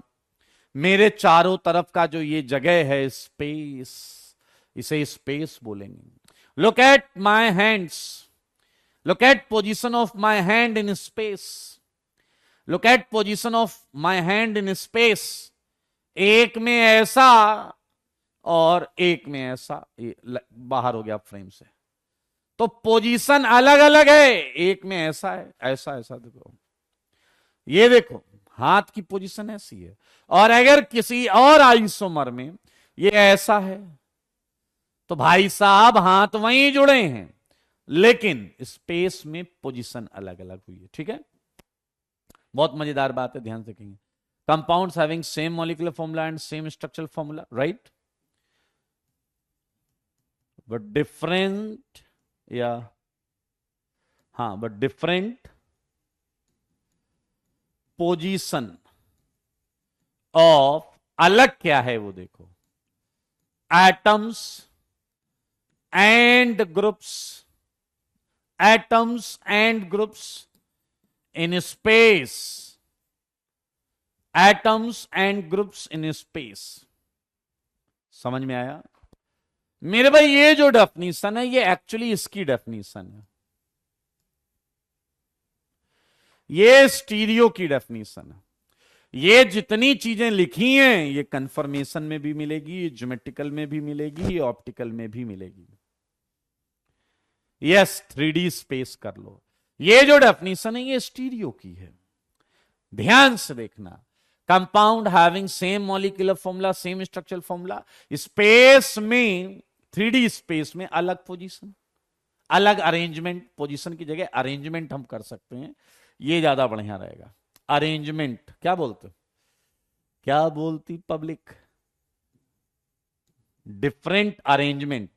मेरे चारों तरफ का जो ये जगह है स्पेस, इसे स्पेस बोलेंगे। Look at my hands, look at position of my hand in space, look at position of my hand in space. एक में ऐसा और एक में ऐसा, बाहर हो गया फ्रेम से, तो पोजीशन अलग अलग है। एक में ऐसा है, ऐसा ऐसा, देखो ये देखो हाथ की पोजीशन ऐसी है, और अगर किसी और आइसोमर में ये ऐसा है, तो भाई साहब हाथ वहीं जुड़े हैं, लेकिन स्पेस में पोजीशन अलग अलग हुई है। ठीक है, बहुत मजेदार बात है, ध्यान से कहेंगे। Compounds having same molecular formula and same structural formula, right, but different, या हाँ, बट डिफरेंट पोजीशन ऑफ, अलग क्या है वो देखो, atoms and groups, atoms and groups in space, atoms and groups in space. समझ में आया मेरे भाई? ये जो डेफिनेशन है, ये एक्चुअली इसकी डेफिनेशन है, ये स्टीरियो की डेफिनेशन है। ये जितनी चीजें लिखी हैं, ये कंफर्मेशन में भी मिलेगी, ये ज्योमेट्रिकल में भी मिलेगी, ये ऑप्टिकल में भी मिलेगी। यस, 3D स्पेस कर लो। ये जो डेफिनेशन है, ये स्टीरियो की है। ध्यान से देखना, compound having same molecular formula, same structural formula, space में, 3D स्पेस में अलग पोजीशन, अलग अरेंजमेंट। पोजीशन की जगह अरेंजमेंट हम कर सकते हैं, ये ज्यादा बढ़िया रहेगा। अरेंजमेंट क्या बोलते, क्या बोलती public? Different arrangement,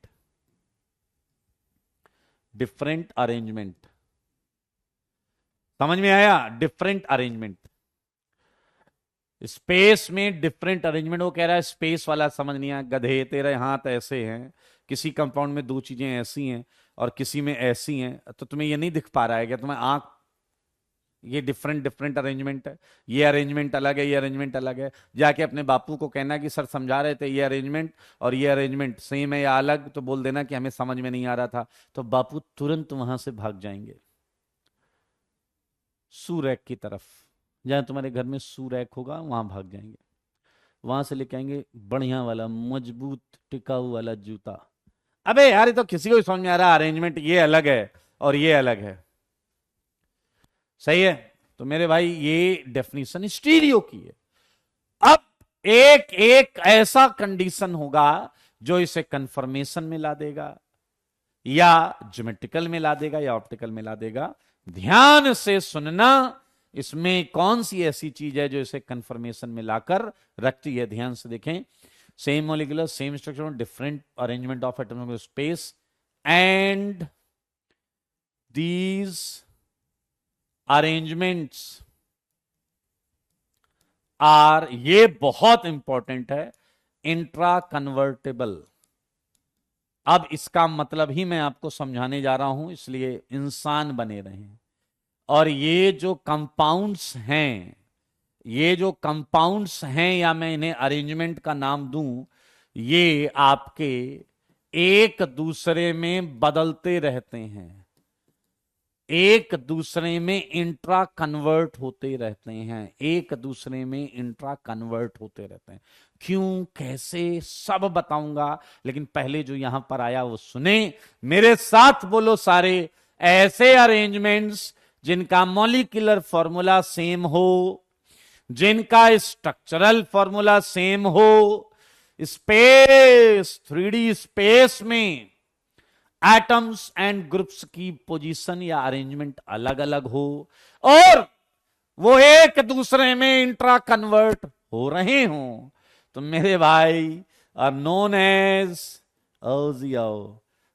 different arrangement. समझ में आया? डिफरेंट अरेंजमेंट, स्पेस में डिफरेंट अरेंजमेंट। वो कह रहा है स्पेस वाला समझ नहीं आया, गधे, तेरे हाथ ऐसे हैं, किसी कंपाउंड में दो चीजें ऐसी हैं और किसी में ऐसी हैं, तो तुम्हें ये नहीं दिख पा रहा है क्या? तुम्हें आंख, ये डिफरेंट डिफरेंट अरेंजमेंट है, ये अरेंजमेंट अलग है, ये अरेंजमेंट अलग है। जाके अपने बापू को कहना कि सर समझा रहे थे ये अरेंजमेंट और ये अरेंजमेंट सेम है या अलग, तो बोल देना कि हमें समझ में नहीं आ रहा था, तो बापू तुरंत वहां से भाग जाएंगे शू रैक की तरफ। जहां तुम्हारे घर में शू रैक होगा, वहां भाग जाएंगे, वहां से लेके आएंगे बढ़िया वाला मजबूत टिकाऊ वाला जूता। अबे यार, ये तो किसी को भी समझ में आ रहा है, अरेंजमेंट ये अलग है और ये अलग है, सही है? तो मेरे भाई, ये डेफिनेशन स्टीरियो की है। अब एक एक ऐसा कंडीशन होगा जो इसे कंफर्मेशन में ला देगा, या ज्योमेट्रिकल में ला देगा, या ऑप्टिकल में ला देगा। ध्यान से सुनना, इसमें कौन सी ऐसी चीज है जो इसे कंफर्मेशन में लाकर रखती है। ध्यान से देखें, same molecular, same structure, different arrangement of atomic space, and these arrangements are, ये बहुत इंपॉर्टेंट है, इंट्रा कन्वर्टेबल। अब इसका मतलब ही मैं आपको समझाने जा रहा हूं, इसलिए इंसान बने रहें। और ये जो कंपाउंड्स हैं, ये जो कंपाउंड्स हैं, या मैं इन्हें अरेंजमेंट का नाम दूं, ये आपके एक दूसरे में बदलते रहते हैं, एक दूसरे में इंट्रा कन्वर्ट होते रहते हैं, एक दूसरे में इंट्रा कन्वर्ट होते रहते हैं। क्यों, कैसे, सब बताऊंगा, लेकिन पहले जो यहां पर आया वो सुने, मेरे साथ बोलो सारे। ऐसे अरेंजमेंट्स जिनका मॉलिक्यूलर फॉर्मूला सेम हो, जिनका स्ट्रक्चरल फॉर्मूला सेम हो, स्पेस, 3D स्पेस में एटम्स एंड ग्रुप्स की पोजीशन या अरेंजमेंट अलग अलग हो और वो एक दूसरे में इंट्रा कन्वर्ट हो रहे हों, तो मेरे भाई are known as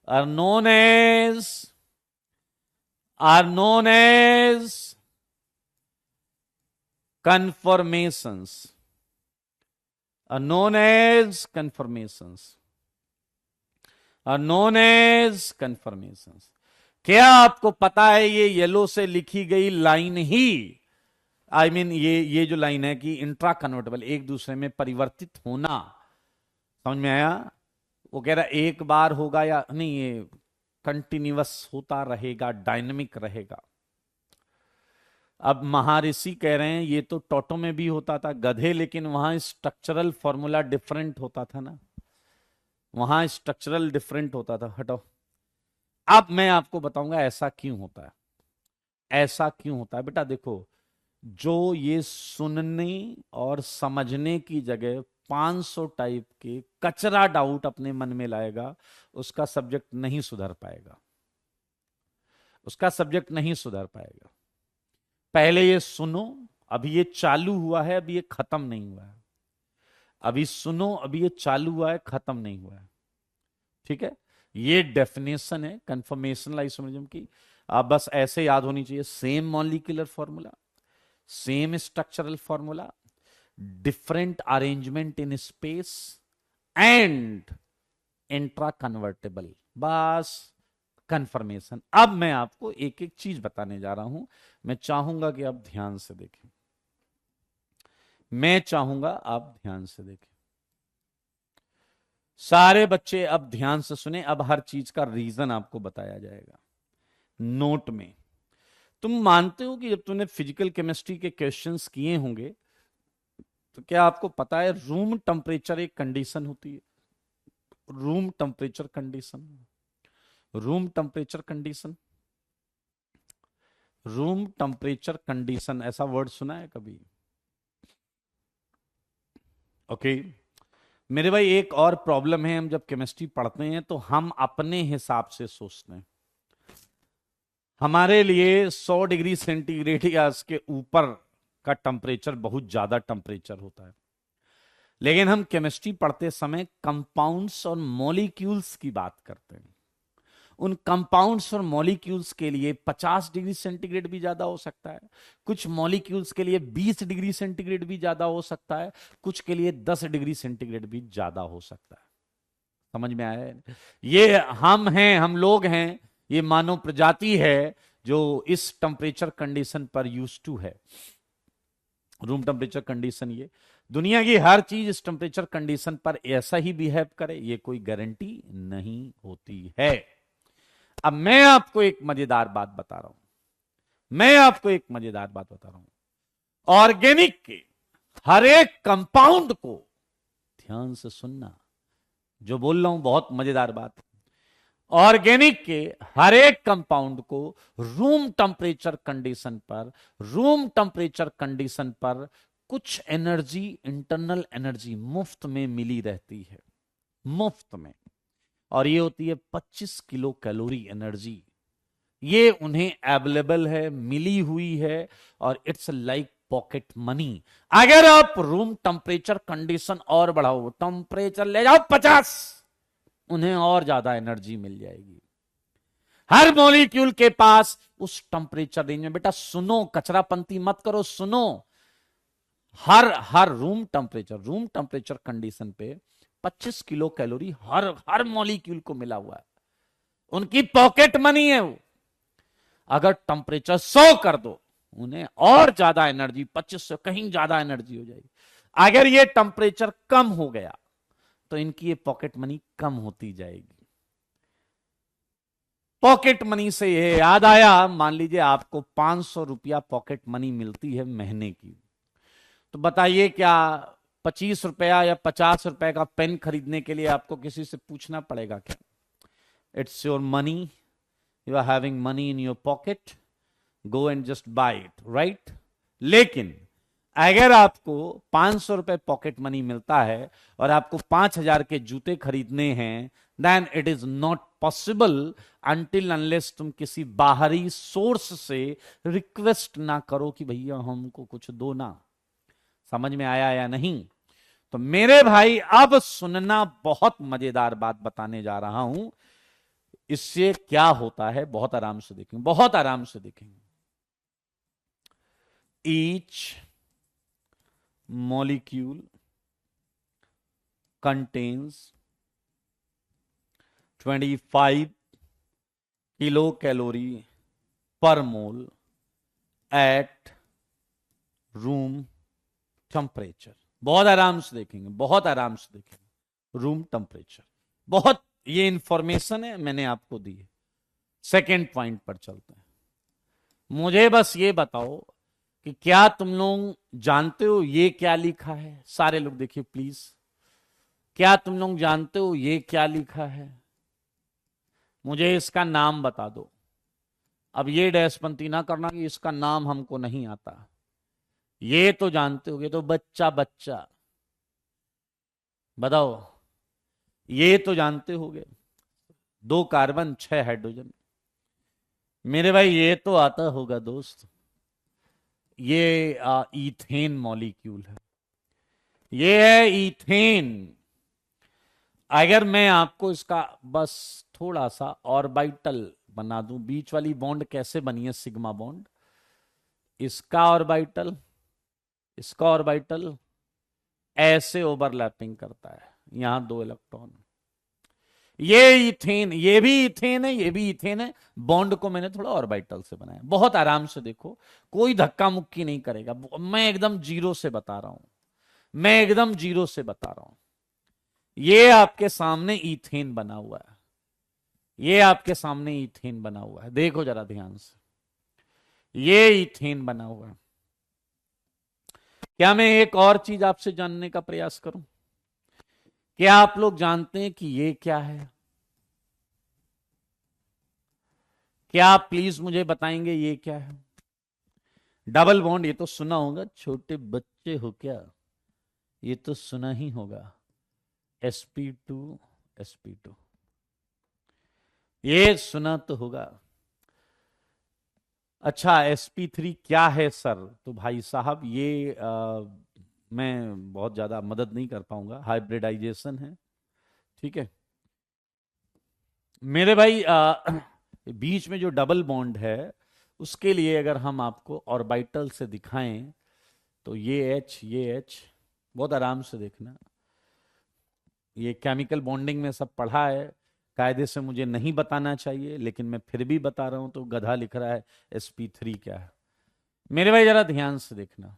are known as conformations, are known as conformations, are known as conformations. क्या आपको पता है ये येलो से लिखी गई लाइन ही ये जो लाइन है कि इंट्रा कन्वर्टेबल, एक दूसरे में परिवर्तित होना, समझ में आया? वो कह रहा एक बार होगा या नहीं, ये कंटिन्यूअस होता रहेगा, डायनेमिक रहेगा। अब महर्षि कह रहे हैं ये तो टोटो में भी होता था गधे, लेकिन वहां स्ट्रक्चरल फॉर्मूला डिफरेंट होता था ना, वहां स्ट्रक्चरल डिफरेंट होता था। हटो, अब मैं आपको बताऊंगा ऐसा क्यों होता है, ऐसा क्यों होता है। बेटा देखो, जो ये सुनने और समझने की जगह 500 टाइप के कचरा डाउट अपने मन में लाएगा, उसका सब्जेक्ट नहीं सुधर पाएगा, उसका सब्जेक्ट नहीं सुधर पाएगा। पहले ये सुनो, अभी ये चालू हुआ है, अभी ये खत्म नहीं हुआ है। अभी सुनो, अभी ये चालू हुआ है, खत्म नहीं हुआ है। ठीक है, ये डेफिनेशन है कंफर्मेशनल आइसोमरिज्म की। आप बस ऐसे याद होनी चाहिए, same molecular formula, same structural formula, different arrangement in space and intra convertible, बस कंफर्मेशन। अब मैं आपको एक एक चीज बताने जा रहा हूं, मैं चाहूंगा कि आप ध्यान से देखें, मैं चाहूंगा आप ध्यान से देखें। सारे बच्चे अब ध्यान से सुने, अब हर चीज का रीजन आपको बताया जाएगा नोट में। तुम मानते हो कि जब तुमने फिजिकल केमिस्ट्री के क्वेश्चंस किए होंगे, तो क्या आपको पता है रूम टेम्परेचर एक कंडीशन होती है, room temperature condition, room temperature condition, room temperature condition, ऐसा वर्ड सुना है कभी? ओके मेरे भाई, एक और प्रॉब्लम है, हम जब केमिस्ट्री पढ़ते हैं तो हम अपने हिसाब से सोचते हैं। हमारे लिए 100 डिग्री सेंटीग्रेड या इसके ऊपर का टेम्परेचर बहुत ज्यादा टेम्परेचर होता है, लेकिन हम केमिस्ट्री पढ़ते समय कंपाउंड्स और मॉलिक्यूल्स की बात करते हैं। उन कंपाउंड्स और मॉलिक्यूल्स के लिए 50 डिग्री सेंटीग्रेड भी ज्यादा हो सकता है, कुछ मॉलिक्यूल्स के लिए 20 डिग्री सेंटीग्रेड भी ज्यादा हो सकता है, कुछ के लिए 10 डिग्री सेंटीग्रेड भी ज्यादा हो सकता है। समझ में आया? ये हम हैं, हम लोग हैं, ये मानव प्रजाति है जो इस टेम्परेचर कंडीशन पर यूज टू है, रूम टेम्परेचर कंडीशन। ये दुनिया की हर चीज इस टेम्परेचर कंडीशन पर ऐसा ही बिहेव करे, ये कोई गारंटी नहीं होती है। अब मैं आपको एक मजेदार बात बता रहा हूं, मैं आपको एक मजेदार बात बता रहा हूं। ऑर्गेनिक के हर एक कंपाउंड को, ध्यान से सुनना जो बोल रहा हूं, बहुत मजेदार बात। ऑर्गेनिक के हर एक कंपाउंड को रूम टेम्परेचर कंडीशन पर, रूम टेम्परेचर कंडीशन पर कुछ एनर्जी, इंटरनल एनर्जी मुफ्त में मिली रहती है, मुफ्त में, और ये होती है 25 किलो कैलोरी एनर्जी। ये उन्हें अवेलेबल है, मिली हुई है, और इट्स लाइक पॉकेट मनी। अगर आप रूम टेम्परेचर कंडीशन और बढ़ाओ, टेम्परेचर ले जाओ 50, उन्हें और ज्यादा एनर्जी मिल जाएगी। हर मॉलिक्यूल के पास उस टेम्परेचर रेंज में, बेटा सुनो, कचरापंती मत करो, सुनो, हर रूम टेम्परेचर कंडीशन पे 25 किलो कैलोरी हर मॉलिक्यूल को मिला हुआ है, उनकी पॉकेट मनी है वो। अगर टेम्परेचर 100 कर दो, उन्हें और ज्यादा एनर्जी, 25 से कहीं ज्यादा एनर्जी हो जाएगी। अगर ये टेम्परेचर कम हो गया तो इनकी ये पॉकेट मनी कम होती जाएगी। पॉकेट मनी से ये याद आया, मान लीजिए आपको 500 रुपया पॉकेट मनी मिलती है महीने की, तो बताइए क्या 25 रुपया या 50 रुपए का पेन खरीदने के लिए आपको किसी से पूछना पड़ेगा क्या? It's your money, you are having money in your pocket, go and just buy it, right? लेकिन अगर आपको 500 रुपए पॉकेट मनी मिलता है और आपको 5,000 के जूते खरीदने हैं, then it is not possible until unless तुम किसी बाहरी सोर्स से रिक्वेस्ट ना करो कि भैया हमको कुछ दो ना। समझ में आया या नहीं? तो मेरे भाई अब सुनना, बहुत मजेदार बात बताने जा रहा हूं। इससे क्या होता है बहुत आराम से देखेंगे, बहुत आराम से देखेंगे। Each molecule contains 25 kilocalorie per mole at room temperature। बहुत आराम से देखेंगे, बहुत आराम से देखेंगे। रूम टेम्परेचर, बहुत ये इंफॉर्मेशन है मैंने आपको दी है। सेकेंड पॉइंट पर चलते हैं। मुझे बस ये बताओ कि क्या तुम लोग जानते हो ये क्या लिखा है? सारे लोग देखिए प्लीज, क्या तुम लोग जानते हो ये क्या लिखा है? मुझे इसका नाम बता दो। अब ये डैशपंती ना करना कि इसका नाम हमको नहीं आता। ये तो जानते हो, ये तो बच्चा बच्चा बताओ, ये तो जानते होगे। 2 कार्बन 6 हाइड्रोजन। मेरे भाई ये तो आता होगा दोस्त, ये ईथेन मॉलिक्यूल है, ये है ईथेन। अगर मैं आपको इसका बस थोड़ा सा ऑर्बिटल बना दूं, बीच वाली बॉन्ड कैसे बनी है, सिग्मा बॉन्ड, इसका ऑर्बिटल, इसका ऑर्बिटल ऐसे ओवरलैपिंग करता है, यहां 2 इलेक्ट्रॉन। ये इथेन, ये भी इथेन है, ये भी इथेन है। बॉन्ड को मैंने थोड़ा ऑर्बिटल से बनाया। बहुत आराम से देखो, कोई धक्का मुक्की नहीं करेगा। मैं एकदम जीरो से बता रहा हूं, मैं एकदम जीरो से बता रहा हूं। ये आपके सामने इथेन बना हुआ है, ये आपके सामने इथेन बना हुआ है, देखो जरा ध्यान से, ये इथेन बना हुआ है। क्या मैं एक और चीज आपसे जानने का प्रयास करूं? क्या आप लोग जानते हैं कि ये क्या है? क्या आप प्लीज मुझे बताएंगे ये क्या है? डबल बॉन्ड, ये तो सुना होगा, छोटे बच्चे हो क्या, ये तो सुना ही होगा। sp2 sp2, ये सुना तो होगा। अच्छा sp3 क्या है सर? तो भाई साहब ये मैं बहुत ज्यादा मदद नहीं कर पाऊंगा, हाइब्रिडाइजेशन है, ठीक है मेरे भाई। बीच में जो डबल बॉन्ड है उसके लिए अगर हम आपको ऑर्बिटल से दिखाएं तो ये H, बहुत आराम से देखना। ये केमिकल बॉन्डिंग में सब पढ़ा है, कायदे से मुझे नहीं बताना चाहिए, लेकिन मैं फिर भी बता रहा हूं। तो गधा लिख रहा है sp3 क्या है। मेरे भाई जरा ध्यान से देखना,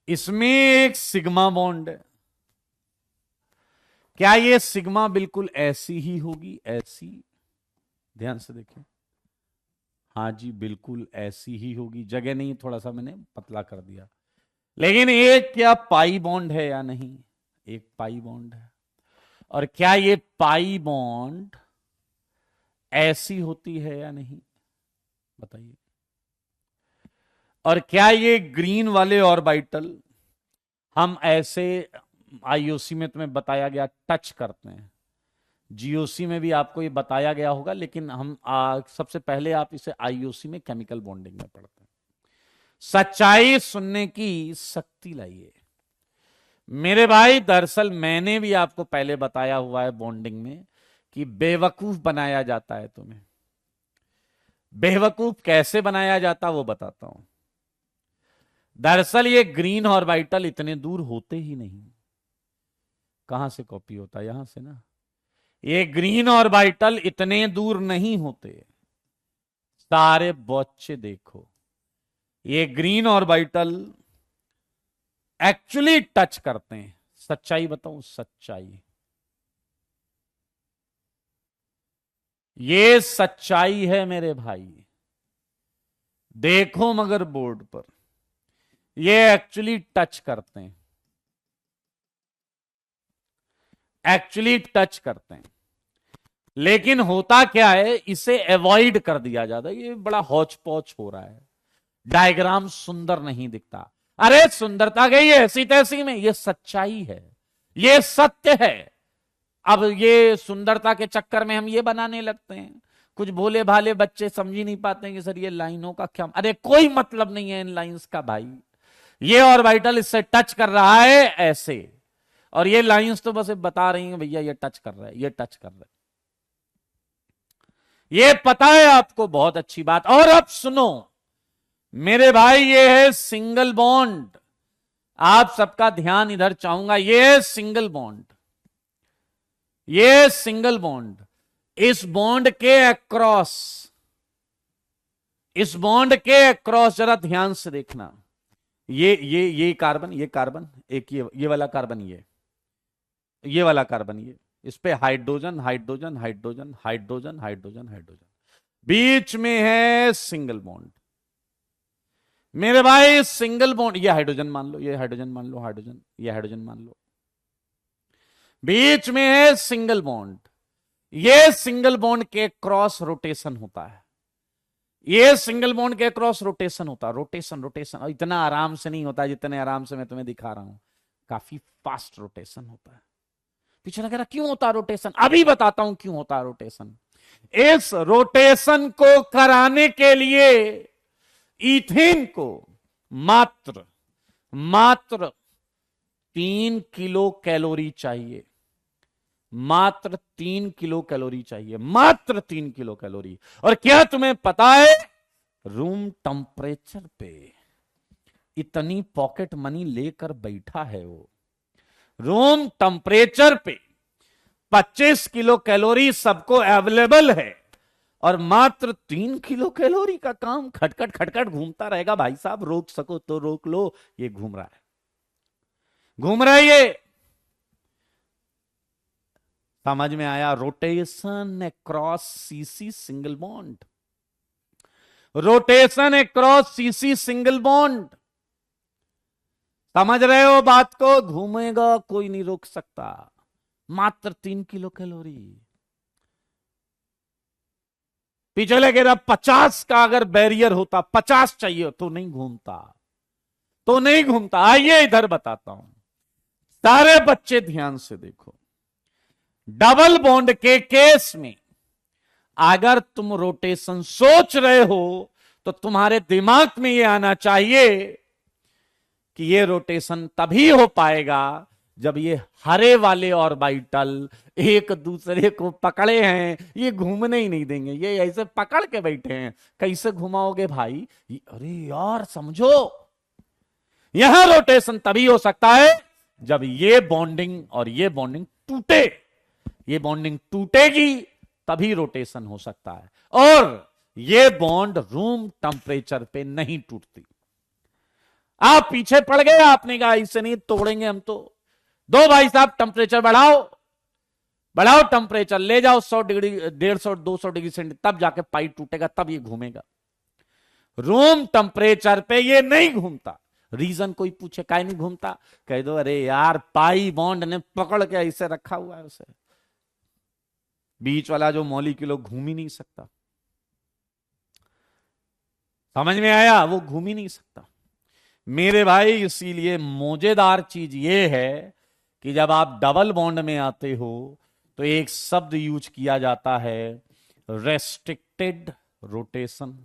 इसमें एक सिग्मा बॉन्ड है। क्या ये सिग्मा बिल्कुल ऐसी ही होगी, ऐसी? ध्यान से देखिए, हाँ जी बिल्कुल ऐसी ही होगी, जगह नहीं, थोड़ा सा मैंने पतला कर दिया। लेकिन एक क्या पाई बॉन्ड है या नहीं? एक पाई बॉन्ड है। और क्या ये पाई बॉन्ड ऐसी होती है या नहीं, बताइए? और क्या ये ग्रीन वाले ऑर्बिटल हम ऐसे, आईओसी में तुम्हें बताया गया टच करते हैं, जीओसी में भी आपको ये बताया गया होगा, लेकिन हम सबसे पहले आप इसे आईओसी में केमिकल बॉन्डिंग में पढ़ते हैं। सच्चाई सुनने की शक्ति लाइए मेरे भाई। दरअसल मैंने भी आपको पहले बताया हुआ है बॉन्डिंग में कि बेवकूफ बनाया जाता है तुम्हें। बेवकूफ कैसे बनाया जाता वो बताता हूं। दरअसल ये ग्रीन ऑर्बिटल इतने दूर होते ही नहीं। कहां से कॉपी होता है? यहां से ना। ये ग्रीन ऑर्बिटल इतने दूर नहीं होते। सारे बच्चे देखो, ये ग्रीन ऑर्बिटल एक्चुअली टच करते हैं। सच्चाई बताऊं, सच्चाई, ये सच्चाई है मेरे भाई। देखो मगर बोर्ड पर, ये एक्चुअली टच करते हैं, एक्चुअली टच करते हैं। लेकिन होता क्या है, इसे अवॉइड कर दिया जाता है। ये बड़ा हौच पौच हो रहा है, डायग्राम सुंदर नहीं दिखता। अरे सुंदरता गई ऐसी तैसी में, ये सच्चाई है, ये सत्य है। अब ये सुंदरता के चक्कर में हम ये बनाने लगते हैं। कुछ भोले भाले बच्चे समझ ही नहीं पाते हैं कि सर ये लाइनों का क्या, अरे कोई मतलब नहीं है इन लाइंस का भाई। ये ऑर्बिटल इससे टच कर रहा है ऐसे, और ये लाइंस तो बस बता रही हैं भैया ये टच कर रहा है, ये टच कर रहा है। ये पता है आपको, बहुत अच्छी बात। और अब सुनो मेरे भाई, ये है सिंगल बॉन्ड। आप सबका ध्यान इधर चाहूंगा। ये है सिंगल बॉन्ड, ये सिंगल बॉन्ड। इस बॉन्ड के अक्रॉस, इस बॉन्ड के अक्रॉस जरा ध्यान से देखना। ये कार्बन, ये कार्बन, एक ये वाला कार्बन, ये वाला कार्बन, ये इस पे hydrogen hydrogen hydrogen hydrogen hydrogen hydrogen, बीच में है सिंगल बॉन्ड। मेरे भाई सिंगल बॉन्ड, ये हाइड्रोजन मान लो, ये हाइड्रोजन मान लो, हाइड्रोजन, ये हाइड्रोजन मान लो, बीच में है सिंगल बॉन्ड। ये सिंगल बॉन्ड के क्रॉस रोटेशन होता है, ये सिंगल बॉन्ड के क्रॉस रोटेशन होता है। रोटेशन रोटेशन, और इतना आराम से नहीं होता जितने आराम से मैं तुम्हें दिखा रहा हूं, काफी फास्ट रोटेशन होता है। पीछे लग रहा क्यों होता है रोटेशन, अभी बताता हूं क्यों होता है रोटेशन। इस रोटेशन को कराने के लिए ईथेन को मात्र 3 किलो कैलोरी चाहिए, मात्र 3 किलो कैलोरी चाहिए, मात्र 3 किलो कैलोरी। और क्या तुम्हें पता है, रूम टेम्परेचर पे इतनी पॉकेट मनी लेकर बैठा है वो। रूम टेम्परेचर पे 25 किलो कैलोरी सबको अवेलेबल है, और मात्र 3 किलो कैलोरी का काम खटखट खटखट घूमता रहेगा। भाई साहब रोक सको तो रोक लो, ये घूम रहा है, घूम रहा है ये। समझ में आया? Rotation across CC single bond, rotation across CC single bond. समझ रहे हो बात को? घूमेगा, कोई नहीं रोक सकता, मात्र 3 किलो कैलोरी। पीछे लगे रहा 50 का अगर बैरियर होता, 50 चाहिए तो नहीं घूमता, तो नहीं घूमता। आइए इधर बताता हूं, सारे बच्चे ध्यान से देखो। डबल बॉन्ड के केस में अगर तुम रोटेशन सोच रहे हो तो तुम्हारे दिमाग में यह आना चाहिए कि यह रोटेशन तभी हो पाएगा जब ये हरे वाले ऑर्बिटल एक दूसरे को पकड़े हैं। ये घूमने ही नहीं देंगे, ये ऐसे पकड़ के बैठे हैं, कैसे घुमाओगे भाई? अरे यार समझो, यहां रोटेशन तभी हो सकता है जब ये बॉन्डिंग और ये बॉन्डिंग टूटे। ये बॉन्डिंग टूटेगी तभी रोटेशन हो सकता है, और ये बॉन्ड रूम टेम्परेचर पे नहीं टूटती। आप पीछे पड़ गए, आपने कहा इससे नहीं तोड़ेंगे हम तो। दो भाई साहब टेम्परेचर बढ़ाओ, बढ़ाओ टेम्परेचर, ले जाओ 100 डिग्री, 150 200 डिग्री सेंटीग्रेड, तब जाके पाइप टूटेगा, तब ये घूमेगा। रूम टेम्परेचर पे ये नहीं घूमता। रीजन कोई पूछे काहे नहीं घूमता, कह दो अरे यार पाई बॉन्ड ने पकड़ के ऐसे रखा हुआ है उसे, बीच वाला जो मॉलिक्यूल घूम ही नहीं सकता। समझ में आया? वो घूम ही नहीं सकता मेरे भाई। इसीलिए मौजेदार चीज ये है कि जब आप डबल बॉन्ड में आते हो तो एक शब्द यूज किया जाता है, रेस्ट्रिक्टेड रोटेशन।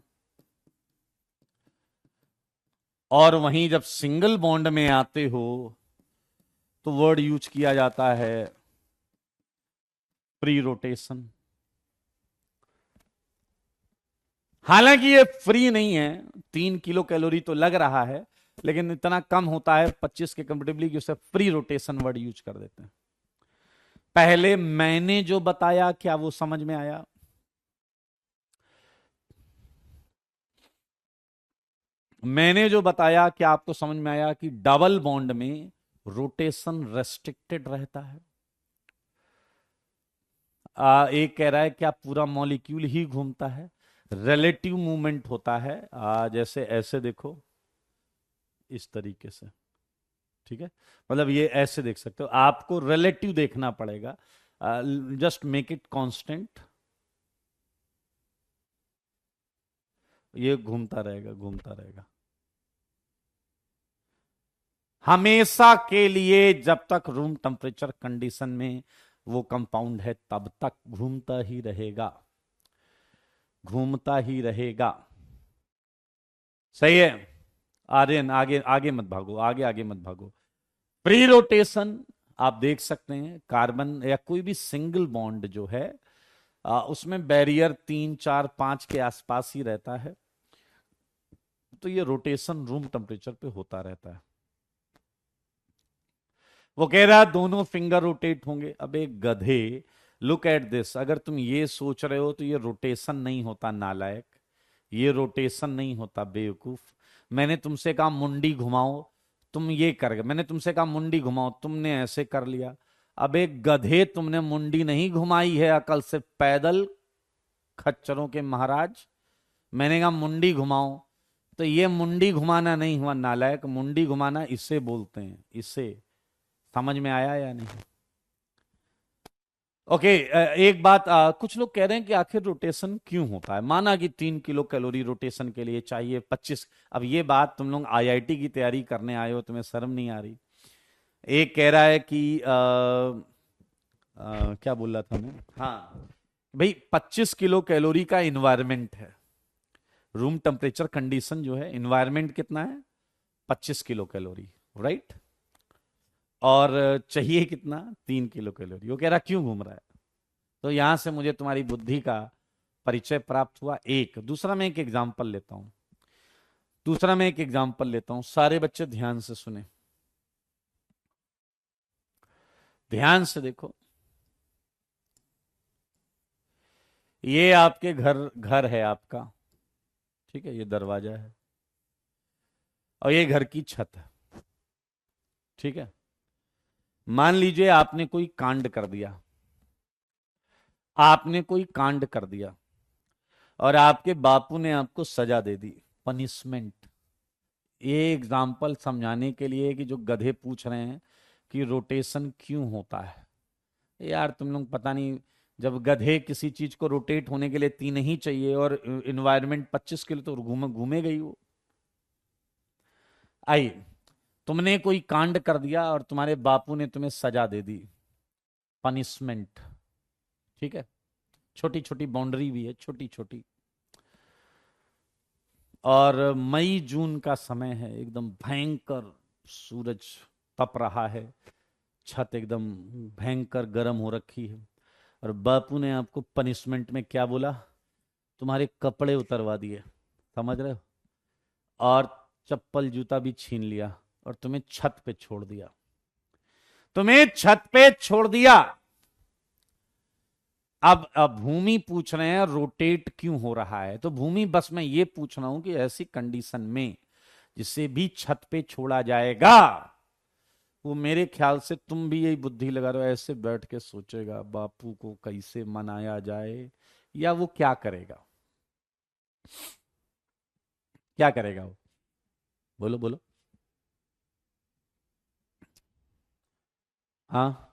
और वहीं जब सिंगल बॉन्ड में आते हो तो वर्ड यूज किया जाता है फ्री रोटेशन। हालांकि ये फ्री नहीं है, 3 किलो कैलोरी तो लग रहा है, लेकिन इतना कम होता है 25 के कंपेरेटिवली कि उसे फ्री रोटेशन वर्ड यूज कर देते हैं। पहले मैंने जो बताया क्या वो समझ में आया? मैंने जो बताया क्या आपको समझ में आया कि डबल बॉन्ड में रोटेशन रेस्ट्रिक्टेड रहता है? एक कह रहा है क्या पूरा मॉलिक्यूल ही घूमता है? रिलेटिव मूवमेंट होता है। जैसे ऐसे देखो, इस तरीके से, ठीक है? मतलब ये ऐसे देख सकते हो, आपको रिलेटिव देखना पड़ेगा। जस्ट मेक इट कांस्टेंट, ये घूमता रहेगा, घूमता रहेगा हमेशा के लिए। जब तक रूम टेम्परेचर कंडीशन में वो कंपाउंड है तब तक घूमता ही रहेगा, घूमता ही रहेगा। सही है। आर्यन आगे आगे मत भागो, आगे आगे मत भागो। प्री रोटेशन आप देख सकते हैं, कार्बन या कोई भी सिंगल बॉन्ड जो है उसमें बैरियर 3 4 5 के आसपास ही रहता है, तो ये रोटेशन रूम टेम्परेचर पे होता रहता है। वो कह रहा है दोनों फिंगर रोटेट होंगे। अब एक गधे, लुक एट दिस, अगर तुम ये सोच रहे हो तो ये रोटेशन नहीं होता नालायक, ये रोटेशन नहीं होता बेवकूफ। मैंने तुमसे कहा मुंडी घुमाओ, तुम ये कर गए। मैंने तुमसे कहा मुंडी घुमाओ, तुमने ऐसे कर लिया। अब एक गधे, तुमने मुंडी नहीं घुमाई है अकल से पैदल, खच्चरों के महाराज। मैंने कहा मुंडी घुमाओ, तो ये मुंडी घुमाना नहीं हुआ नालायक, मुंडी घुमाना इसे बोलते हैं, इसे। समझ में आया या नहीं? ओके। एक बात, कुछ लोग कह रहे हैं कि आखिर रोटेशन क्यों होता है। माना कि 3 किलो कैलोरी रोटेशन के लिए चाहिए 25। अब ये बात, तुम लोग आईआईटी की तैयारी करने आए हो, तुम्हें शर्म नहीं आ रही? एक कह रहा है कि क्या बोल रहा था मैं, हाँ भाई 25 किलो कैलोरी का इन्वायरमेंट है, रूम टेम्परेचर कंडीशन जो है, इन्वायरमेंट कितना है 25 किलो कैलोरी, राइट। और चाहिए कितना 3 किलो कैलोरी। वो कह रहा क्यों घूम रहा है? तो यहां से मुझे तुम्हारी बुद्धि का परिचय प्राप्त हुआ। एक दूसरा मैं एक एग्जाम्पल लेता हूं, दूसरा मैं एक एग्जाम्पल लेता हूं। सारे बच्चे ध्यान से सुने, ध्यान से देखो। ये आपके घर, घर है आपका, ठीक है, ये दरवाजा है और ये घर की छत है, ठीक है। मान लीजिए आपने कोई कांड कर दिया, आपने कोई कांड कर दिया और आपके बापू ने आपको सजा दे दी, पनिशमेंट। ये एग्जाम्पल समझाने के लिए कि जो गधे पूछ रहे हैं कि रोटेशन क्यों होता है। यार तुम लोग पता नहीं, जब गधे किसी चीज को रोटेट होने के लिए 3 ही चाहिए और इन्वायरमेंट 25 किलो, तो घूमे गई वो। आई, तुमने कोई कांड कर दिया और तुम्हारे बापू ने तुम्हें सजा दे दी, पनिशमेंट, ठीक है। छोटी छोटी बाउंड्री भी है, छोटी छोटी। और मई जून का समय है, एकदम भयंकर सूरज तप रहा है, छत एकदम भयंकर गर्म हो रखी है, और बापू ने आपको पनिशमेंट में क्या बोला, तुम्हारे कपड़े उतरवा दिए, समझ रहे हो, और चप्पल जूता भी छीन लिया और तुम्हें छत पे छोड़ दिया, तुम्हें छत पे छोड़ दिया। अब भूमि पूछ रहे हैं रोटेट क्यों हो रहा है, तो भूमि बस मैं ये पूछ रहा हूं कि ऐसी कंडीशन में जिसे भी छत पे छोड़ा जाएगा, वो मेरे ख्याल से तुम भी यही बुद्धि लगा रहे हो, ऐसे बैठ के सोचेगा बापू को कैसे मनाया जाए, या वो क्या करेगा, क्या करेगा वो, बोलो बोलो। हाँ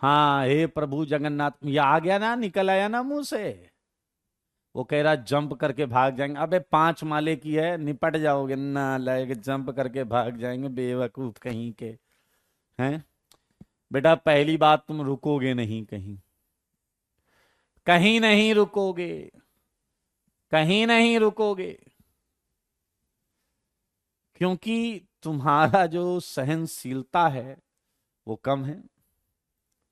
हाँ, हे प्रभु जगन्नाथ, ये आ गया ना, निकल आया ना मुंह से। वो कह रहा जंप करके भाग जाएंगे। अबे 5 माले की है, निपट जाओगे ना, लाएग जंप करके भाग जाएंगे, बेवकूफ कहीं के हैं। बेटा पहली बात, तुम रुकोगे नहीं कहीं, कहीं नहीं रुकोगे, कहीं नहीं रुकोगे, क्योंकि तुम्हारा जो सहनशीलता है वो कम है,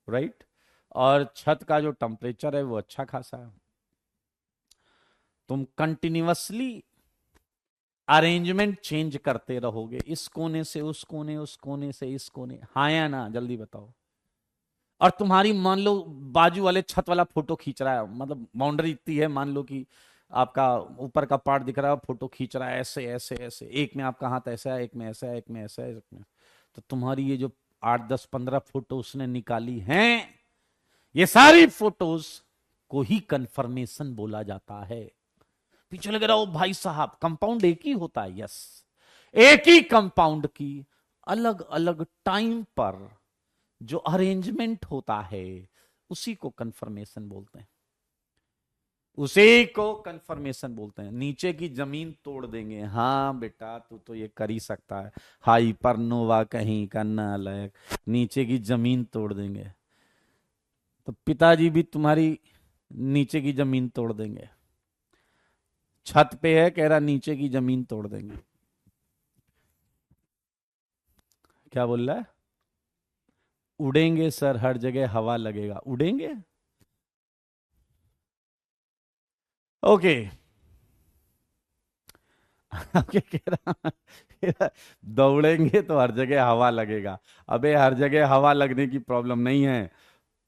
राइट। और छत का जो टेम्परेचर है वो अच्छा खासा है। तुम कंटिन्यूअसली अरेंजमेंट चेंज करते रहोगे, इस कोने से उस कोने, उस कोने से इस कोने, हाँ या ना, जल्दी बताओ। और तुम्हारी मान लो बाजू वाले छत वाला फोटो खींच रहा है, मतलब बाउंड्री इतनी है, मान लो कि आपका ऊपर का पार्ट दिख रहा है, फोटो खींच रहा है ऐसे ऐसे ऐसे, एक में आपका हाथ ऐसा है, एक में ऐसा है, एक में ऐसा है, एक में, तो तुम्हारी ये जो 8 10 15 फोटो उसने निकाली हैं, ये सारी फोटोज को ही कंफर्मेशन बोला जाता है। पीछे लग रहा हो भाई साहब, कंपाउंड एक ही होता है, यस, एक ही कंपाउंड की अलग अलग टाइम पर जो अरेंजमेंट होता है उसी को कंफर्मेशन बोलते हैं। उसी को कंफर्मेशन बोलते हैं। नीचे की जमीन तोड़ देंगे, हाँ बेटा तू तो ये कर ही सकता है, हाइपरनोवा कहीं का नालायक, नीचे की जमीन तोड़ देंगे। तो पिताजी भी तुम्हारी नीचे की जमीन तोड़ देंगे। छत पे है, कह रहा नीचे की जमीन तोड़ देंगे। क्या बोल रहा है? उड़ेंगे सर, हर जगह हवा लगेगा, उड़ेंगे। ओके। क्या कह रहा, दौड़ेंगे तो हर जगह हवा लगेगा। अबे हर जगह हवा लगने की प्रॉब्लम नहीं है,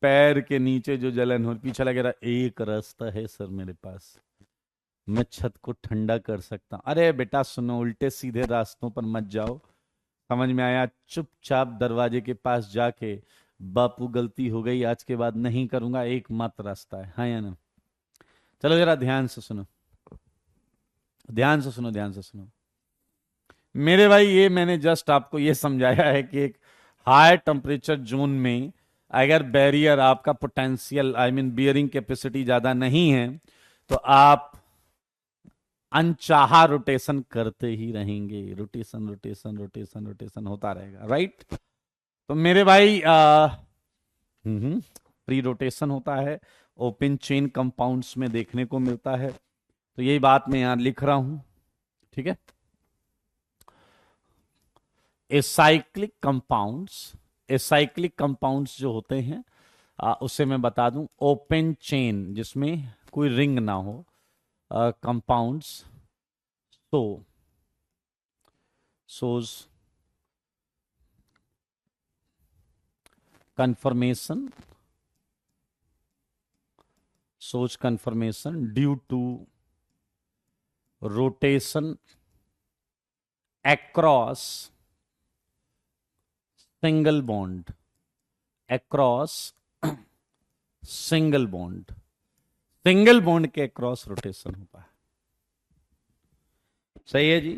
पैर के नीचे जो जलन हो, पीछे लगे रहा, एक रास्ता है सर मेरे पास, मैं छत को ठंडा कर सकता हूं। अरे बेटा सुनो, उल्टे सीधे रास्तों पर मत जाओ, समझ में आया? चुपचाप दरवाजे के पास जाके, बापू गलती हो गई, आज के बाद नहीं करूंगा, एकमात्र रास्ता है, हाँ या ना? चलो जरा ध्यान से सुनो, ध्यान से सुनो, ध्यान से सुनो मेरे भाई। ये मैंने जस्ट आपको ये समझाया है कि एक हाई टेम्परेचर जोन में अगर बैरियर आपका potential I mean bearing capacity ज्यादा नहीं है, तो आप अनचाहा रोटेशन करते ही रहेंगे, रोटेशन रोटेशन रोटेशन रोटेशन होता रहेगा, राइट? तो मेरे भाई प्री रोटेशन होता है, ओपन चेन कंपाउंड्स में देखने को मिलता है, तो यही बात मैं यहां लिख रहा हूं, ठीक है? एसाइक्लिक कंपाउंड्स, एसाइक्लिक कंपाउंड्स जो होते हैं उसे मैं बता दूं, ओपन चेन जिसमें कोई रिंग ना हो, कंपाउंड्स तो shows conformation due to rotation across single bond, across single bond, single bond के अक्रॉस रोटेशन होता है। सही है जी?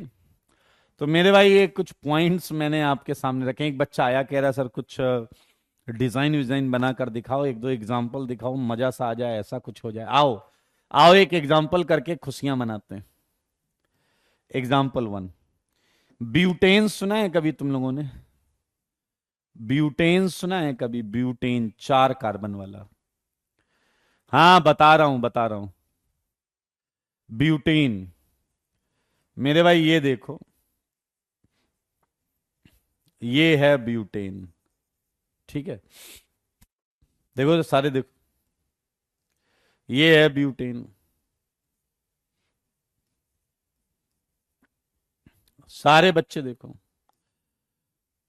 तो मेरे भाई ये कुछ पॉइंट्स मैंने आपके सामने रखे। एक बच्चा आया, कह रहा सर कुछ डिजाइन विजाइन बना कर दिखाओ, एक दो एग्जाम्पल दिखाओ, मजा सा आ जाए, ऐसा कुछ हो जाए। आओ आओ एक एग्जाम्पल करके खुशियां मनाते हैं। एग्जाम्पल 1, ब्यूटेन सुना है कभी तुम लोगों ने? ब्यूटेन सुना है कभी? ब्यूटेन 4 कार्बन वाला। हाँ बता रहा हूं, बता रहा हूं। ब्यूटेन मेरे भाई ये देखो, ये है ब्यूटेन, ठीक है? देखो तो सारे देखो, ये है ब्यूटेन, सारे बच्चे देखो,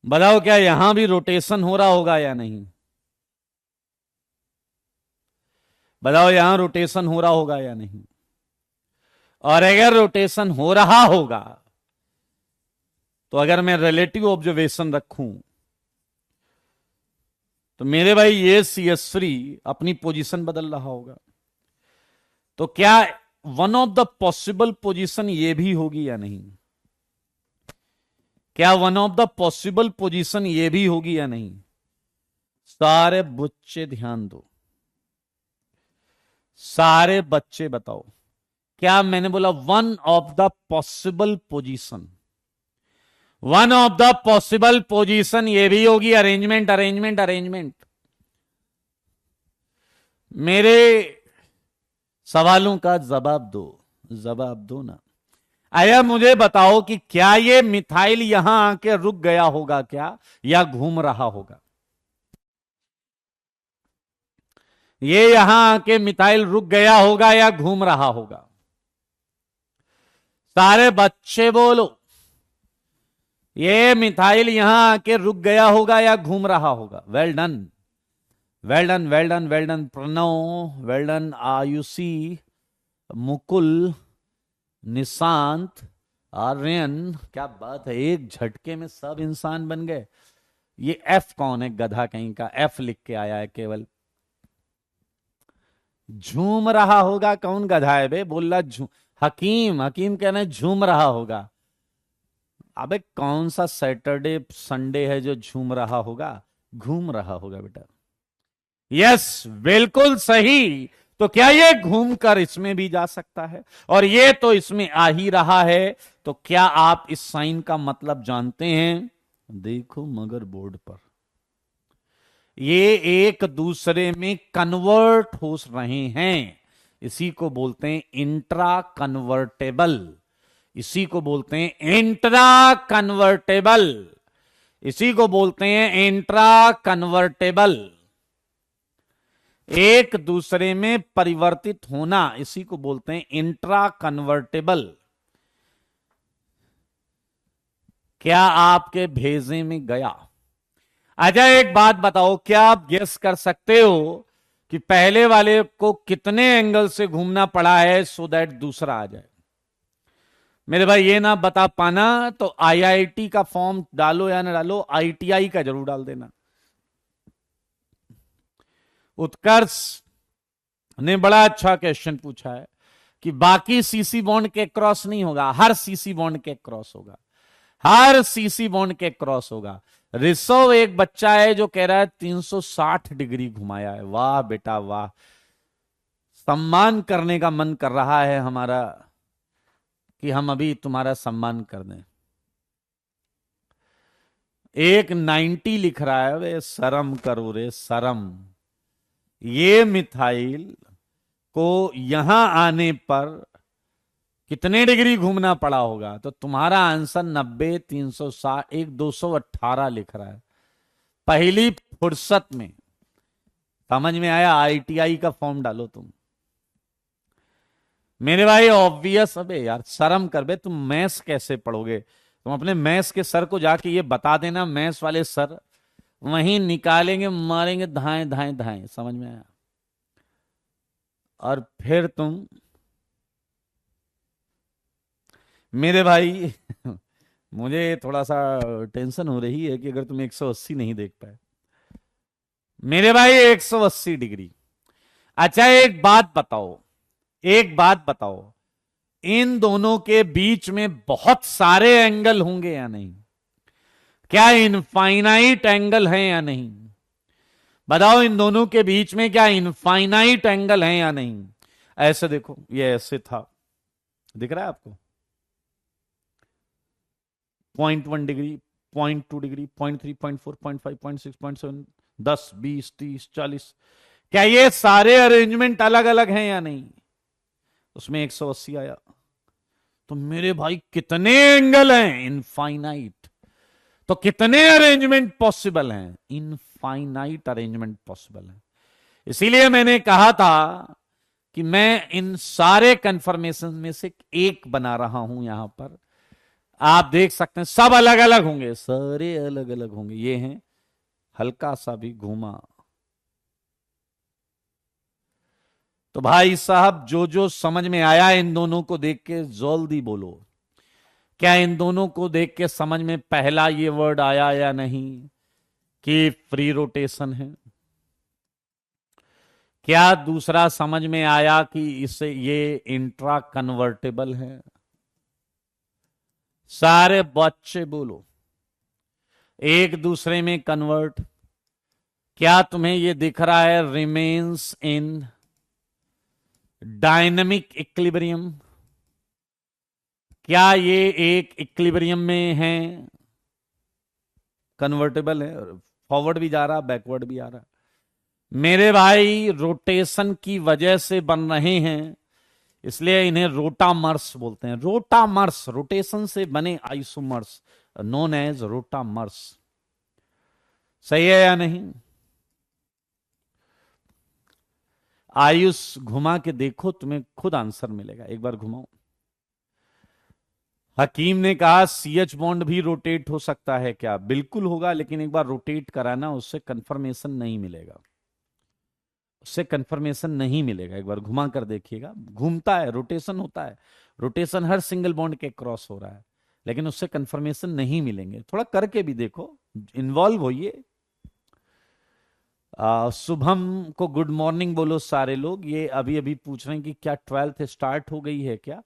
बताओ क्या यहां भी रोटेशन हो रहा होगा या नहीं? बताओ यहां रोटेशन हो रहा होगा या नहीं? और अगर रोटेशन हो रहा होगा, तो अगर मैं रिलेटिव ऑब्जर्वेशन रखूं, तो मेरे भाई ये CH3 अपनी पोजीशन बदल रहा होगा। तो क्या one of the possible position ये भी होगी या नहीं? क्या one of the possible position ये भी होगी या नहीं? सारे बच्चे ध्यान दो, सारे बच्चे बताओ, क्या मैंने बोला one of the possible position? One of the possible position ये भी होगी। Arrangement arrangement arrangement. मेरे सवालों का जवाब दो, जवाब दो ना। आया मुझे बताओ कि क्या ये मिथाइल यहां आके रुक गया होगा क्या, या घूम रहा होगा? ये यहां आके मिथाइल रुक गया होगा या घूम रहा होगा? सारे बच्चे बोलो, ये मिथाइल यहां आके रुक गया होगा या घूम रहा होगा? Well done, well done, well done, well done Pranav, well done Ayushi, Mukul, Nishant, Aryan, क्या बात है, एक झटके में सब इंसान बन गए। ये एफ कौन है? गधा कहीं का, एफ लिख के आया है केवल। झूम रहा होगा, कौन गधा है बे? बोल रहा झूम, हकीम, हकीम कहना है झूम रहा होगा। अबे कौन सा सैटरडे संडे है जो झूम रहा होगा? घूम रहा होगा बेटा। यस बिल्कुल सही। तो क्या ये घूमकर इसमें भी जा सकता है? और ये तो इसमें आ ही रहा है, तो क्या आप इस साइन का मतलब जानते हैं? देखो मगर बोर्ड पर ये एक दूसरे में कन्वर्ट हो रहे हैं। इसी को बोलते हैं इंट्रा कन्वर्टेबल। इसी को बोलते हैं इंट्रा कन्वर्टेबल। इसी को बोलते हैं इंट्रा कन्वर्टेबल। एक दूसरे में परिवर्तित होना, इसी को बोलते हैं इंट्रा कन्वर्टेबल। क्या आपके भेजे में गया? अच्छा एक बात बताओ, क्या आप गेस कर सकते हो कि पहले वाले को कितने एंगल से घूमना पड़ा है सो दैट दूसरा आ जाए? मेरे भाई ये ना बता पाना तो आईआईटी का फॉर्म डालो या ना डालो, आईटीआई का जरूर डाल देना। उत्कर्ष ने बड़ा अच्छा क्वेश्चन पूछा है कि बाकी सीसी बॉन्ड के क्रॉस नहीं होगा, हर सीसी बॉन्ड के क्रॉस होगा, हर सीसी बॉन्ड के क्रॉस होगा। ऋषभ एक बच्चा है जो कह रहा है 360 डिग्री घुमाया है। वाह बेटा वाह, सम्मान करने का मन कर रहा है हमारा कि हम अभी तुम्हारा सम्मान कर दें। एक 90 लिख रहा है, वे शर्म करो रे शर्म। ये मिथाइल को यहां आने पर कितने डिग्री घूमना पड़ा होगा? तो तुम्हारा आंसर 90, 360, एक 218 लिख रहा है पहली फुर्सत में। समझ में आया? आईटीआई का फॉर्म डालो तुम। मेरे भाई ऑब्वियस, अबे यार शर्म कर बे, तुम मैथ्स कैसे पढ़ोगे? तुम अपने मैथ्स के सर को जाके ये बता देना, मैथ्स वाले सर वहीं निकालेंगे, मारेंगे धाएं धाएं धाएं। समझ में आया? और फिर तुम मेरे भाई मुझे थोड़ा सा टेंशन हो रही है कि अगर तुम 180 नहीं देख पाए। मेरे भाई 180 डिग्री। अच्छा एक बात बताओ, एक बात बताओ, इन दोनों के बीच में बहुत सारे एंगल होंगे या नहीं? क्या इनफाइनाइट एंगल है या नहीं? बताओ, इन दोनों के बीच में क्या इनफाइनाइट एंगल है या नहीं? ऐसे देखो, ये ऐसे था, दिख रहा है आपको? 0.1 डिग्री, 0.2 डिग्री, 0.3, 0.4, 0.5, 0.6, 0.7, 10, 20, 30, 40। क्या ये सारे अरेंजमेंट अलग अलग हैं या नहीं? उसमें 180 आया। तो मेरे भाई कितने एंगल हैं? इनफाइनाइट। तो कितने अरेंजमेंट पॉसिबल हैं? इनफाइनाइट अरेंजमेंट पॉसिबल है। इसीलिए मैंने कहा था कि मैं इन सारे कंफर्मेशन में से एक बना रहा हूं यहां पर। आप देख सकते हैं सब अलग अलग होंगे, सारे अलग अलग होंगे। ये हैं, हल्का सा भी घूमा। तो भाई साहब जो जो समझ में आया इन दोनों को देख के जल्दी बोलो। क्या इन दोनों को देख के समझ में पहला ये वर्ड आया या नहीं कि फ्री रोटेशन है? क्या दूसरा समझ में आया कि इसे ये इंट्रा कन्वर्टेबल है? सारे बच्चे बोलो, एक दूसरे में कन्वर्ट। क्या तुम्हें ये दिख रहा है रिमेन्स इन डायनेमिक इक्विलिब्रियम? क्या ये एक इक्विलिब्रियम में है? कन्वर्टेबल है, फॉरवर्ड भी जा रहा, बैकवर्ड भी आ रहा। मेरे भाई रोटेशन की वजह से बन रहे हैं, इसलिए इन्हें रोटामर्स बोलते हैं। रोटामर्स, रोटेशन से बने आइसोमर्स नोन एज रोटामर्स। सही है या नहीं? आयुष घुमा के देखो, तुम्हें खुद आंसर मिलेगा। एक बार घुमाओ। हकीम ने कहा सीएच बॉन्ड भी रोटेट हो सकता है क्या? बिल्कुल होगा, लेकिन एक बार रोटेट कराना, उससे कंफर्मेशन नहीं मिलेगा, उससे कंफर्मेशन नहीं मिलेगा। एक बार घुमा कर देखिएगा, घूमता है, रोटेशन होता है, रोटेशन हर सिंगल बॉन्ड के क्रॉस हो रहा है, लेकिन उससे कंफर्मेशन नहीं मिलेंगे। थोड़ा करके भी देखो, इन्वॉल्व होइए। शुभम को गुड मॉर्निंग बोलो सारे लोग। ये अभी अभी पूछ रहे हैं कि क्या 12th स्टार्ट हो गई है क्या?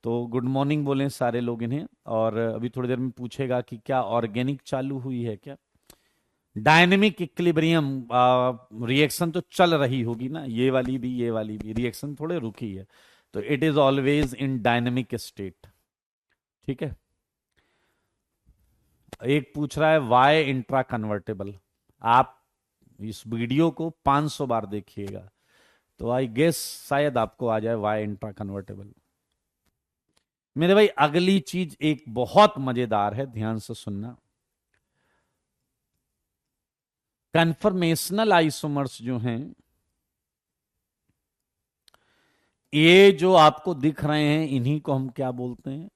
तो गुड मॉर्निंग बोलें सारे लोग इन्हें। और अभी थोड़ी देर में पूछेगा कि क्या ऑर्गेनिक चालू हुई है क्या। डायनेमिक इक्विलिब्रियम रिएक्शन तो चल रही होगी ना, ये वाली भी रिएक्शन थोड़े रुकी है, तो it is always in dynamic state. ठीक है। एक पूछ रहा है वाई इंट्रा कन्वर्टेबल। आप इस वीडियो को 500 बार देखिएगा तो आई गेस शायद आपको आ जाए वाई इंट्रा कन्वर्टेबल। मेरे भाई अगली चीज एक बहुत मजेदार है, ध्यान से सुनना। कन्फर्मेशनल आइसोमर्स जो हैं, ये जो आपको दिख रहे हैं, इन्हीं को हम क्या बोलते हैं?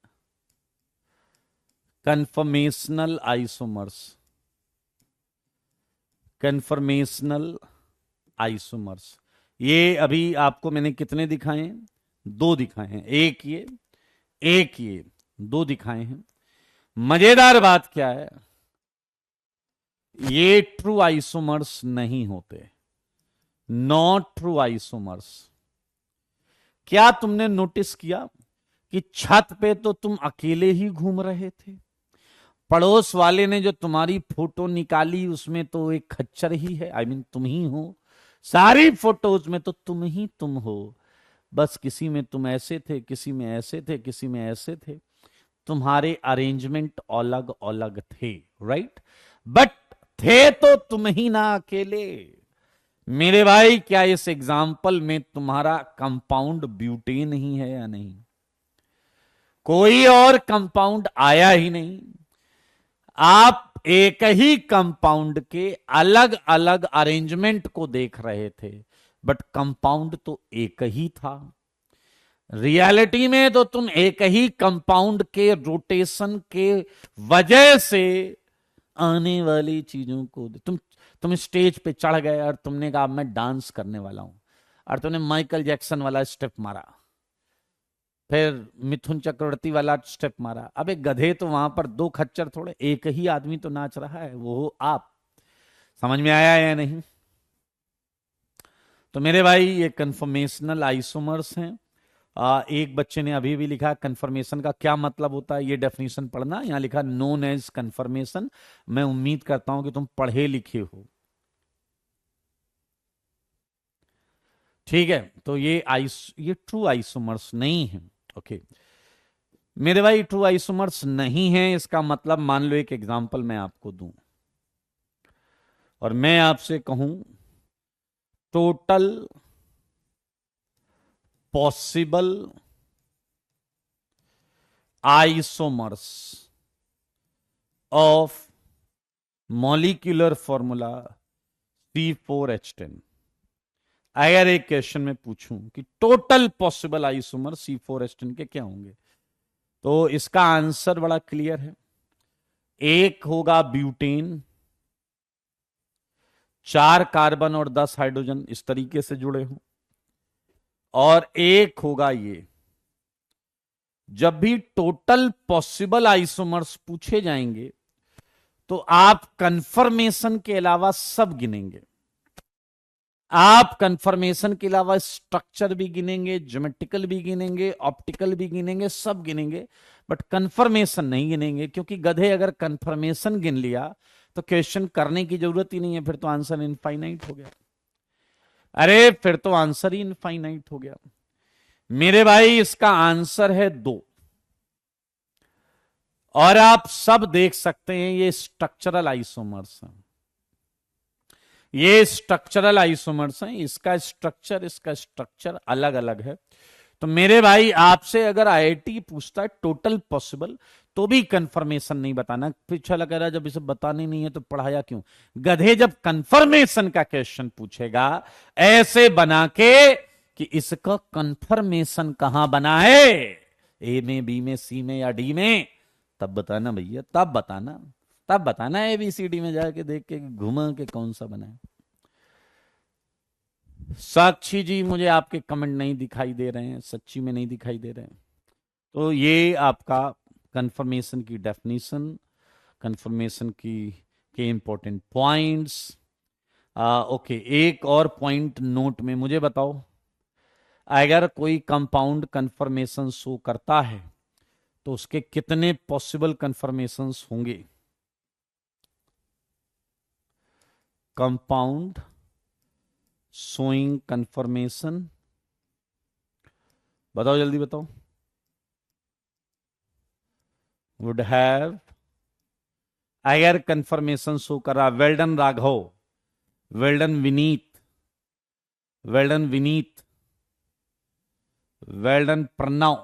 Conformational isomers. Conformational isomers. ये अभी आपको मैंने कितने दिखाए हैं? दो दिखाए हैं, एक ये, दो दिखाए हैं। मजेदार बात क्या है, ये ट्रू आइसोमर्स नहीं होते, नॉट ट्रू आइसोमर्स। क्या तुमने नोटिस किया कि छत पे तो तुम अकेले ही घूम रहे थे, पड़ोस वाले ने जो तुम्हारी फोटो निकाली उसमें तो एक खच्चर ही है, आई मीन तुम ही हो, सारी फोटोज में तो तुम ही तुम हो, बस किसी में तुम ऐसे थे, किसी में ऐसे थे, किसी में ऐसे थे, तुम्हारे अरेंजमेंट अलग अलग थे, राइट? बट थे तो तुम ही ना अकेले। मेरे भाई क्या इस एग्जाम्पल में तुम्हारा कंपाउंड ब्यूटेन ही है या नहीं? कोई और कंपाउंड आया ही नहीं। आप एक ही कंपाउंड के अलग अलग अरेंजमेंट को देख रहे थे, बट कंपाउंड तो एक ही था। रियलिटी में तो तुम एक ही कंपाउंड के रोटेशन के वजह से आने वाली चीजों को तुम स्टेज पे चढ़ गए और तुमने कहा मैं डांस करने वाला हूं, और तुमने माइकल जैक्सन वाला स्टेप मारा, फिर मिथुन चक्रवर्ती वाला स्टेप मारा। अबे गधे, तो वहां पर दो खच्चर थोड़े, एक ही आदमी तो नाच रहा है, वो हो आप। समझ में आया या नहीं? तो मेरे भाई ये कंफर्मेशनल आइसोमर्स हैं। एक बच्चे ने अभी भी लिखा कंफर्मेशन का क्या मतलब होता है, ये डेफिनेशन पढ़ना। यहां लिखा नोन एज कंफर्मेशन। मैं उम्मीद करता हूं कि तुम पढ़े लिखे हो। ठीक है, तो ये ट्रू आइसोमर्स नहीं है। ओके मेरे भाई, ट्रू आइसोमर्स नहीं है, इसका मतलब मान लो एक एग्जांपल मैं आपको दूं और मैं आपसे कहूं total possible isomers of molecular formula C4H10। अगर एक क्वेश्चन में पूछूं कि टोटल पॉसिबल आइसोमर C4H10 के क्या होंगे, तो इसका आंसर बड़ा क्लियर है। एक होगा ब्यूटेन, 4 कार्बन और 10 हाइड्रोजन इस तरीके से जुड़े हों, और एक होगा ये। जब भी टोटल पॉसिबल आइसोमर्स पूछे जाएंगे तो आप कंफर्मेशन के अलावा सब गिनेंगे। आप कंफर्मेशन के अलावा स्ट्रक्चर भी गिनेंगे, ज्योमेट्रिकल भी गिनेंगे, ऑप्टिकल भी गिनेंगे, सब गिनेंगे, बट कंफर्मेशन नहीं गिनेंगे। क्योंकि गधे, अगर कंफर्मेशन गिन लिया तो क्वेश्चन करने की जरूरत ही नहीं है, फिर तो आंसर इनफाइनाइट हो गया। अरे फिर तो आंसर ही इनफाइनाइट हो गया। मेरे भाई इसका आंसर है 2। और आप सब देख सकते हैं ये स्ट्रक्चरल आइसोमर्स हैं, ये स्ट्रक्चरल आइसोमर्स हैं। इसका स्ट्रक्चर अलग अलग है। तो मेरे भाई आपसे अगर आईआईटी पूछता है टोटल पॉसिबल, तो भी कंफर्मेशन नहीं बताना। पीछे लग रहा है जब इसे बतानी नहीं है तो पढ़ाया क्यों? गधे, जब कंफर्मेशन का क्वेश्चन पूछेगा ऐसे बना के कि इसका कंफर्मेशन कहां बना है, ए में, बी में, सी में या डी में, तब बताना भैया, तब बताना ABCD में जाके देख के घुमा के कौन सा बना है। साक्षी जी, मुझे आपके कमेंट नहीं दिखाई दे रहे हैं, सच्ची में नहीं दिखाई दे रहे हैं। तो ये आपका कंफर्मेशन की डेफिनेशन, कंफर्मेशन की के इंपॉर्टेंट पॉइंट्स। ओके, एक और पॉइंट नोट में मुझे बताओ, अगर कोई कंपाउंड कंफर्मेशन शो करता है तो उसके कितने पॉसिबल कंफर्मेशंस होंगे? compound showing confirmation, बताओ जल्दी बताओ, would have, अगर कंफर्मेशन शो कर रहा, well done Raghav, well done Vineet, well done Vineet, well done Pranav,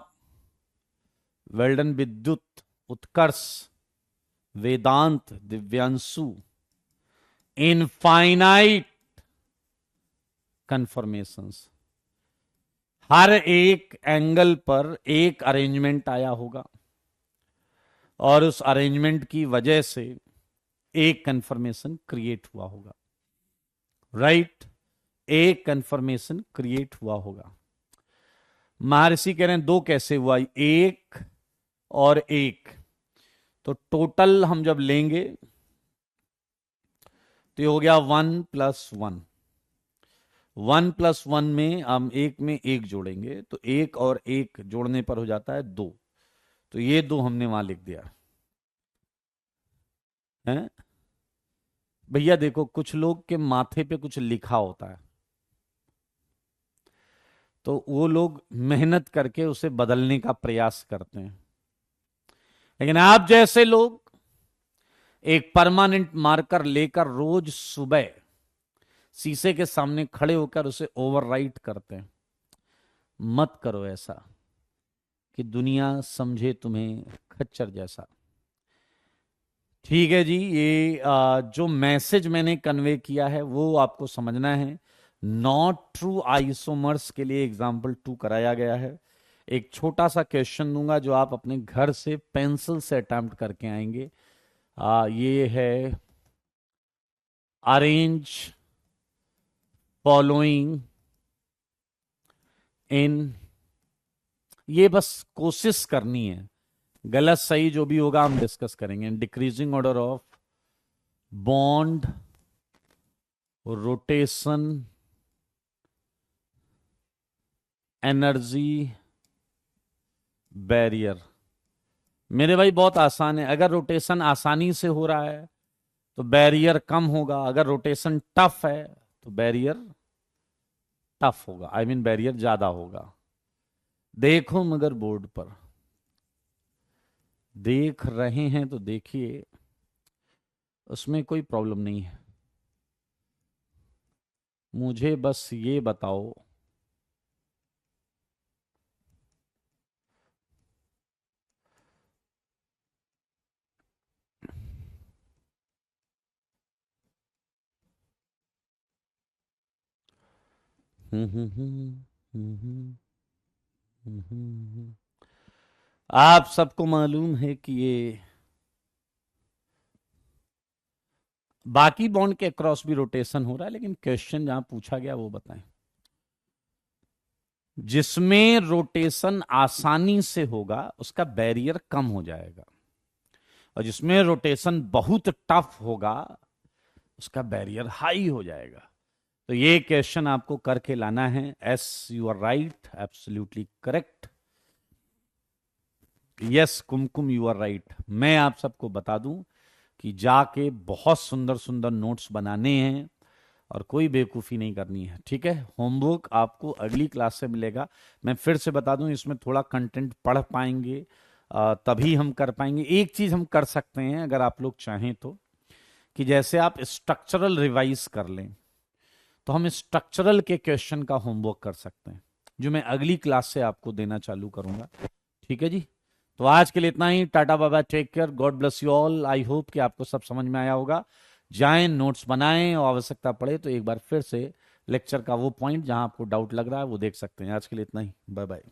well done Vidyut, Utkarsh, Vedant, Divyanshu, infinite conformations, हर एक एंगल पर एक अरेंजमेंट आया होगा और उस अरेंजमेंट की वजह से एक कंफर्मेशन क्रिएट हुआ होगा, राइट? एक कंफर्मेशन क्रिएट हुआ होगा। महर्षि कह रहे हैं दो कैसे हुआ, एक और एक, तो टोटल हम जब लेंगे तो ये हो गया 1+1, 1+1 में हम एक में एक जोड़ेंगे तो एक और एक जोड़ने पर हो जाता है 2, तो ये 2 हमने वहां लिख दिया है। भैया देखो, कुछ लोग के माथे पे कुछ लिखा होता है तो वो लोग मेहनत करके उसे बदलने का प्रयास करते हैं, लेकिन आप जैसे लोग एक परमानेंट मार्कर लेकर रोज सुबह शीशे के सामने खड़े होकर उसे ओवरराइट करते हैं। मत करो ऐसा कि दुनिया समझे तुम्हें खच्चर जैसा। ठीक है जी, ये जो मैसेज मैंने कन्वे किया है वो आपको समझना है। नॉट ट्रू आइसोमर्स के लिए एग्जाम्पल 2 कराया गया है। एक छोटा सा क्वेश्चन दूंगा जो आप अपने घर से पेंसिल से अटेम्प्ट करके आएंगे। ये है अरेंज फॉलोइंग इन, ये बस कोशिश करनी है, गलत सही जो भी होगा हम डिस्कस करेंगे। Decreasing order of bond, rotation, energy, barrier. मेरे भाई बहुत आसान है, अगर रोटेशन आसानी से हो रहा है तो बैरियर कम होगा, अगर रोटेशन टफ है तो बैरियर टफ होगा, आई मीन बैरियर ज्यादा होगा। देखो मगर बोर्ड पर देख रहे हैं तो देखिए, उसमें कोई प्रॉब्लम नहीं है। मुझे बस ये बताओ आप सबको मालूम है कि ये बाकी बॉन्ड के अक्रॉस भी रोटेशन हो रहा है, लेकिन क्वेश्चन जहां पूछा गया वो बताएं। जिसमें रोटेशन आसानी से होगा उसका बैरियर कम हो जाएगा, और जिसमें रोटेशन बहुत टफ होगा उसका बैरियर हाई हो जाएगा। तो ये क्वेश्चन आपको करके लाना है। Yes, you are right, absolutely correct. Yes Kumkum, you are right. मैं आप सबको बता दूं कि जाके बहुत सुंदर सुंदर नोट्स बनाने हैं और कोई बेवकूफ़ी नहीं करनी है, ठीक है? होमवर्क आपको अगली क्लास से मिलेगा। मैं फिर से बता दूं, इसमें थोड़ा कंटेंट पढ़ पाएंगे तभी हम कर पाएंगे। एक चीज़ हम कर सकते हैं अगर आप लोग चाहें तो, कि जैसे आप स्ट्रक्चरल रिवाइज कर लें तो हम स्ट्रक्चरल के क्वेश्चन का होमवर्क कर सकते हैं, जो मैं अगली क्लास से आपको देना चालू करूंगा। ठीक है जी, तो आज के लिए इतना ही। टाटा बाबा, take care, God bless you all. I hope कि आपको सब समझ में आया होगा। जाएं, नोट्स बनाएं और आवश्यकता पड़े तो एक बार फिर से लेक्चर का वो पॉइंट जहां आपको डाउट लग रहा है वो देख सकते हैं। आज के लिए इतना ही, बाय बाय।